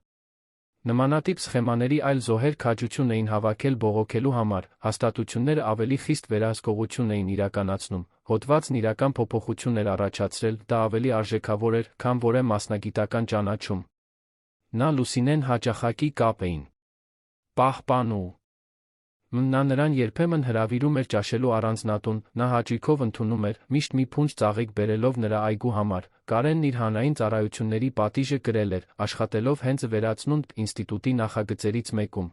Նմանատիպ սխեմաների այլ զոհեր քաջություն էին հավաքել բողոքելու համար, հաստատությունները ավելի խիստ վերահսկողություն էին իրականացնում, հոդվածն իրական փոփոխություն էր առաջացրել, դա ավելի արժեքավոր էր, քան որևէ մասնագիտական ճանաչում։ Նա Լուսինեն հաճախակի կապ էին պահպանում։ Նա նրան երբեմն հրավիրում էր ճաշելու առանձնատուն, նա հաճույքով ընդունում էր, միշտ մի փունջ ծաղիկ բերելով նրա այգու համար, Կարենն իր հանրային ծառայությունների պատիժը կրել էր, աշխատելով հենց վերացնունդ ինստիտուտի նախագծերից մեկում։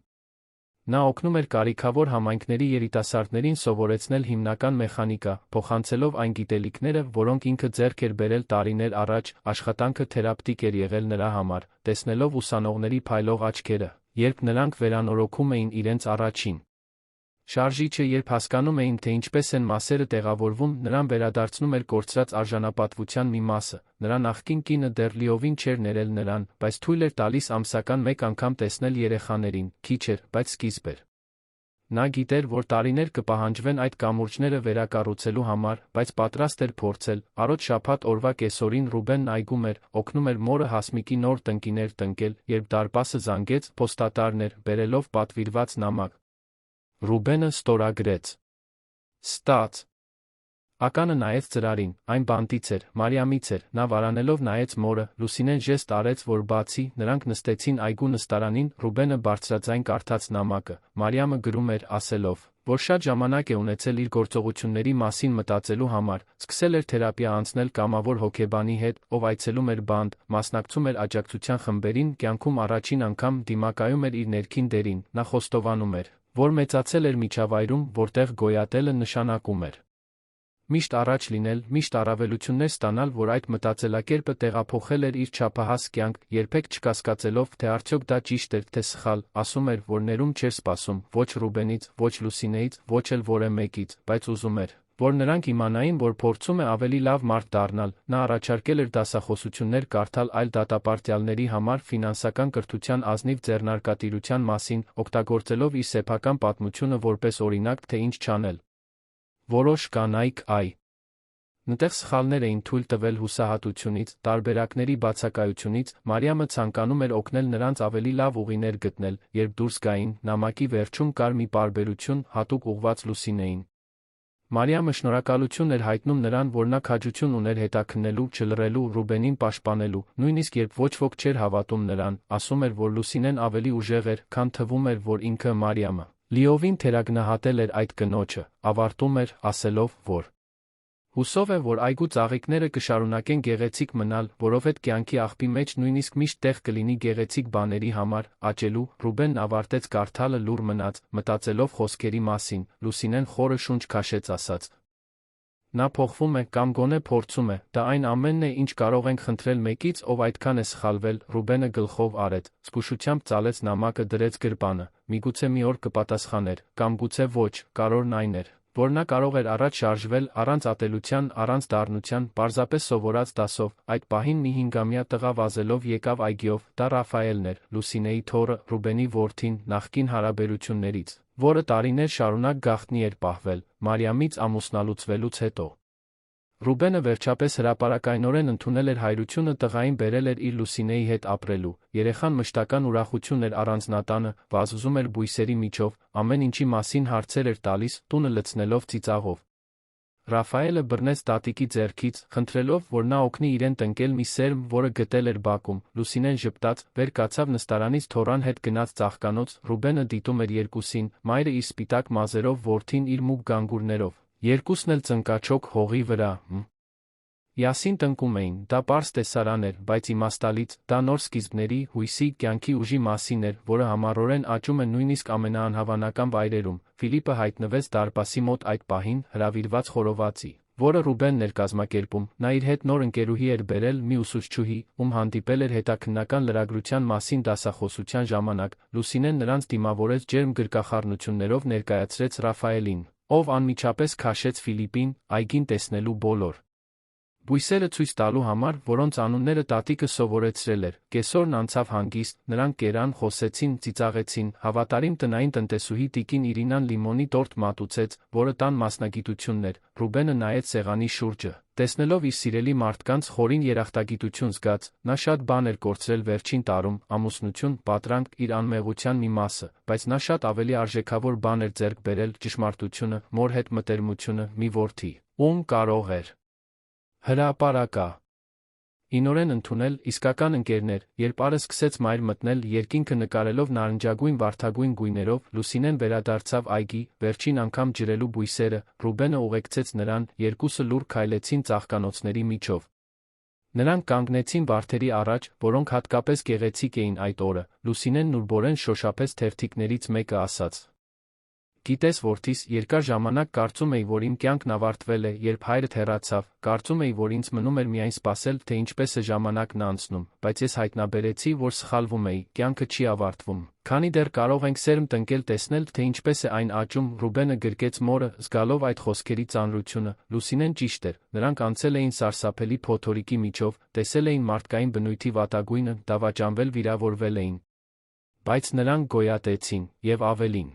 Նա օգնում էր կարիքավոր համայնքների երիտասարդներին սովորեցնել հիմնական մեխանիկա, փոխանցելով այն գիտելիքները, որոնք ինքը ձեռք էր բերել տարիներ առաջ, աշխատանքը թերապևտիկ էր եղել նրա համար, տեսնելով ուսանողների փայլող աչքերը, երբ նրանք վերանորոգում էին իրենց առաջին շարժիչը, երբ հասկանում էին, թե ինչպես են մասերը տեղավորվում, նրան վերադարձնում էր կորցրած արժանապատվության մի մասը, նրա նախկին կինը դեռ լիովին չէր ներել նրան, բայց թույլ էր տալիս ամսական 1 անգամ տեսնել երեխաներին, քիչ էր, բայց սկիզբ էր։ Նա գիտեր, որ տարիներ կպահանջվեն այդ կամուրջները վերակառուցելու համար, բայց պատրաստ էր փորձել։ Առօր շաբաթ օրվա կեսօրին Ռուբենն այգում էր, օգնում էր մորը Հասմիկի նոր տնկիներ տնկել, երբ դարպասը զանգեց, փոստատարն էր, բերելով պատվիրված նամակ։ Ռուբենը ստորագրեց։ Ստաց։ Ականը նայեց ծրարին, այն բանտից էր, Մարիամից էր, նա վարանելով նայեց մորը, Լուսինեն ժեստ արեց, որ բացի, նրանք նստեցին այգու նստարանին, Ռուբենը բարձրաձայն կարդաց նամակը, Մարիամը գրում էր, ասելով, որ շատ ժամանակ է ունեցել իր գործողությունների մասին մտածելու համար, սկսել էր թերապիա անցնել կամավոր հոգեբանի հետ, ով այցելում էր բանտ, մասնակցում էր աջակցության խմբերին, կյանքում առաջին անգամ դիմակայում էր իր ներքին դերին, նա խոստովանում էր, որ մեծացել էր միջավայրում, որտեղ գոյատելը նշանակում էր միշտ առաջ լինել, միշտ առավելություններ ստանալ, որ այդ մտածելակերպը տեղափոխել էր իր չափահաս կյանք, երբեք չկասկածելով, թե արդյոք դա ճիշտ էր, թե սխալ, ասում էր, որ ներում չէր սպասում, ոչ Ռուբենից, ոչ Լուսինեից, ոչ էլ որևէ մեկից, բայց ուզում էր, որ նրանք իմանային, որ փորձում է ավելի լավ մարդ դառնալ, նա առաջարկել էր դասախոսություններ կարդալ այլ դատապարտյալների համար ֆինանսական կրթության ազնիվ ձեռնարկատիրության մասին, օգտագործելով իր սեփական պատմությունը որպես օրինակ, թե ինչ չանել։ Որոշ կանայք նտեղ սխալներ էին թույլ տվել հուսահատությունից, տարբերակների բացակայությունից, Մարիամը ցանկանում էր օգնել նրանց ավելի լավ ուղիներ գտնել, երբ դուրս գային, նամակի վերջում կար մի պարբերություն, հատուկ ուղղված Լուսինեին։ Մարիամը շնորհակալություն էր հայտնում նրան, որ նա քաջություն ուներ հետաքննելու, չլռելու, Ռուբենին պաշտպանելու, նույնիսկ երբ ոչ ոք չէր հավատում նրան, ասում էր, որ Լուսինեն ավելի ուժեղ էր, քան թվում էր, որ ինքը Մարիամը լիովին թերագնահատել էր այդ կնոջը, ավարտում էր, ասելով, որ հուսով է, որ այգու ծաղիկները կշարունակեն գեղեցիկ մնալ, որովհետև կյանքի աղբի մեջ նույնիսկ միշտ տեղ կլինի գեղեցիկ բաների համար, աճելու, Ռուբենն ավարտեց կարդալը լուռ մնաց, մտածելով խոսքերի մասին, Լուսինեն խորը շունչ քաշեց ասաց. Նա փոխվում է կամ գոնե փորձում է, դա այն ամենն է, ինչ կարող ենք խնդրել մեկից, ով այդքան է սխալվել, Ռուբենը գլխով արեց, զգուշությամբ ծալեց նամակը դրեց գրպանը, միգուցե մի օր կպատասխաներ, կամ գուցե ոչ, կարևորն այն էր, որ նա կարող էր առաջ շարժվել, առանց ատելության, առանց դառնության, պարզապես սովորած դասով, այդ պահին մի 5-ամյա տղա վազելով եկավ այգիով, դա Ռաֆայելն էր, Լուսինեի թոռը, Ռուբենի որդին, նախկին հարաբերություններից, որը տարիներ շարունակ գաղտնի էր պահվել, Մարիամից ամուսնալուծվելուց հետո։ Ռուբենը վերջապես հրապարակայնորեն ընդունել էր հայրությունը տղային բերել էր իր Լուսինեի հետ ապրելու, երեխան մշտական ուրախություն էր առանձնատանը, վազվզում էր բույսերի միջով, ամեն ինչի մասին հարցեր էր տալիս, տունը լցնելով ծիծաղով։ Ռաֆայելը բռնեց տատիկի ձեռքից, խնդրելով, որ նա օգնի իրեն տնկել մի սերմ, որը գտել էր բակում, Լուսինեն ժպտաց, վեր կացավ նստարանից թոռան հետ գնաց ծաղկանոց, Ռուբենը դիտում էր երկուսին, մայրը իր սպիտակ մազերով, որդին իր մուգ գանգուրներով, երկուսն էլ ծնկաչոք հողի վրա, Յասին տնկում էին, դա պարզ տեսարան էր, բայց իմաստալից, դա նոր սկիզբների, հույսի, կյանքի ուժի մասին էր, որը համառորեն աճում է նույնիսկ ամենաանհավանական վայրերում, Ֆիլիպը հայտնվեց դարպասի մոտ այդ պահին, հրավիրված խորովածի, որը Ռուբենն էր կազմակերպում, նա իր հետ նոր ընկերուհի էր բերել, մի ուսուցչուհի, ում հանդիպել էր հետաքննական լրագրության մասին դասախոսության ժամանակ, Լուսինեն նրանց դիմավորեց ջերմ գրկախառնություններով ներկայացրեց Ռաֆայելին, ով անմիջապես քաշեց Ֆիլիպին, այգին տեսնելու բոլոր բույսերը ցույց տալու համար, որոնց անունները տատիկը սովորեցրել էր, կեսօրն անցավ հանգիստ, նրանք կերան, խոսեցին, ծիծաղեցին, հավատարիմ տնային տնտեսուհի տիկին Իրինան լիմոնի տորտ մատուցեց, որը տան մասնագիտությունն էր, Ռուբենը նայեց սեղանի շուրջը, տեսնելով իր սիրելի մարդկանց խորին երախտագիտություն զգաց, նա շատ բան էր կորցրել վերջին տարում, ամուսնություն, պատրանք, իր անմեղության մի մասը, բայց նա շատ ավելի արժեքավոր բան էր ձեռք բերել, ճշմարտությունը, մոր հետ մտերմությունը, մի որդի, ում կարող էր հրապարակա ինորեն ընդունել, իսկական ընկերներ, երբ արը սկսեց մայր մտնել, երկինքը նկարելով նարնջագույն վարդագույն գույներով, Լուսինեն վերադարձավ այգի, վերջին անգամ ջրելու բույսերը, Ռուբենը ուղեկցեց նրան, երկուսը լուռ քայլեցին ծաղկանոցների միջով։ Նրանք կանգնեցին վարդերի առաջ, որոնք հատկապես գեղեցիկ էին այդ օրը, Լուսինեն նուրբորեն շոշափեց թերթիկներից մեկը ասաց. Գիտես որդիս, երկար ժամանակ կարծում էի, որ իմ կյանքն ավարտվել է, երբ հայրդ հեռացավ, կարծում էի, որ ինձ մնում էր միայն սպասել, թե ինչպես է ժամանակն անցնում, բայց ես հայտնաբերեցի, որ սխալվում էի, կյանքը չի ավարտվում, քանի դեռ կարող ենք սերմ տնկել տեսնել, թե ինչպես է այն աճում, Ռուբենը գրկեց մորը, զգալով այդ խոսքերի ծանրությունը, Լուսինեն ճիշտ էր, նրանք անցել էին սարսափելի փոթորիկի միջով, տեսել էին մարդկային բնույթի վատագույնը, դավաճանվել վիրավորվել էին, բայց նրանք գոյատեցին, և ավելին։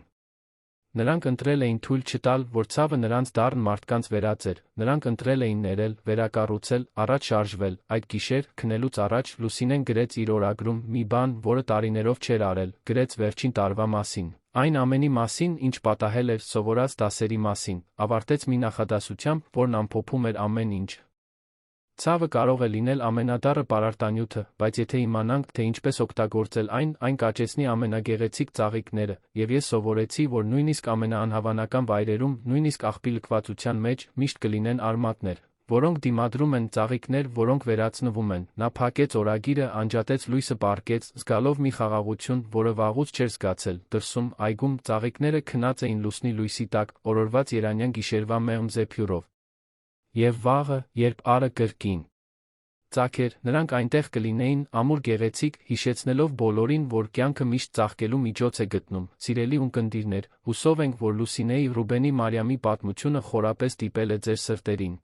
Նրանք ընտրել էին թույլ չտալ, որ ցավը նրանց դառն մարդկանց վերածեր, նրանք ընտրել էին ներել, վերակառուցել, առաջ շարժվել, այդ գիշեր, քնելուց առաջ, Լուսինեն գրեց իր օրագրում մի բան, որը տարիներով չէր արել, գրեց վերջին տարվա մասին, այն ամենի մասին, ինչ պատահել էր, սովորած դասերի մասին, ավարտեց մի նախադասությամբ, որն ամփոփում էր ամեն ինչ. Ցավը կարող է լինել ամենադառը պարարտանյութը, բայց եթե իմանանք, թե ինչպես օգտագործել այն կաճեցնի ամենագեղեցիկ ծաղիկները, եւ ես սովորեցի, որ նույնիսկ ամենաանհավանական վայրերում, նույնիսկ աղբի լքվածության մեջ, միշտ կլինեն արմատներ, որոնք դիմադրում են, ծաղիկներ, որոնք վերացնվում են։ Նա փակեց օրագիրը, անջատեց լույսը, պառկեց, զգալով մի խաղաղություն, որը վաղուց չէր զգացել, դրսում, այգում, ծաղիկները քնած էին լուսնի լույսի տակ, օրորված երանյան գիշերվա մեղմ զեփյուրով։ Եվ վաղը, երբ առը կրկին ծագեր, նրանք այնտեղ կլինեին, ամուր գեղեցիկ, հիշեցնելով բոլորին, որ կյանքը միշտ ծաղկելու միջոց է գտնում։ Սիրելի ունկնդիրներ, հուսով ենք, որ Լուսինեի, Ռուբենի, Մարիամի պատմությունը խորապես դիպել է ձեր սրտերին։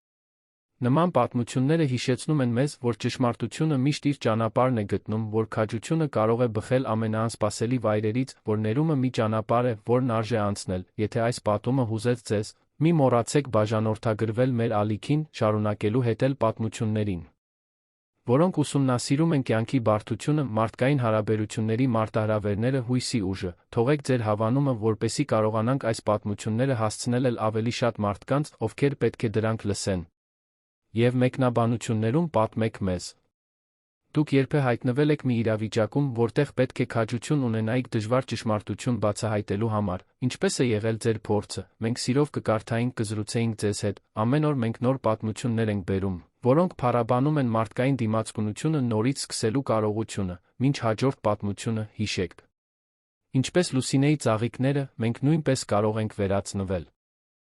Նման պատմությունները հիշեցնում են մեզ, որ ճշմարտությունը միշտ իր ճանապարհն է գտնում, որ քաջությունը կարող է բխել ամենաանսպասելի վայրերից, որ ներումը մի ճանապարհ է, որն արժե անցնել։ Եթե այս պատումը հուզեց ձեզ, մի մոռացեք բաժանորդագրվել մեր ալիքին, շարունակելու հետել պատմություններին, որոնք ուսումնասիրում են կյանքի բարդությունը, մարդկային հարաբերությունների մարտահրավերները, հույսի ուժը։ Թողեք ձեր հավանումը, որպեսզի կարողանանք այս պատմությունները հասցնել ավելի շատ մարդկանց, ովքեր պետք է դրանք լսեն։ Եվ մեկնաբանություններում պատմեք մեզ. Դուք երբե հայտնվել եք մի իրավիճակում, որտեղ պետք է քաջություն ունենայիք դժվար ճշմարտություն բացահայտելու համար, ինչպես է եղել ձեր փորձը, մենք սիրով կկարդայինք, կզրուցեինք ձեզ հետ, ամեն օր մենք նոր պատմություններ ենք բերում, որոնք փառաբանում են մարդկային դիմացկունությունը, նորից սկսելու կարողությունը, մինչ հաջորդ պատմությունը, հիշեք։ Ինչպես Լուսինեի ծաղիկները, մենք նույնպես կարող ենք վերացնվել։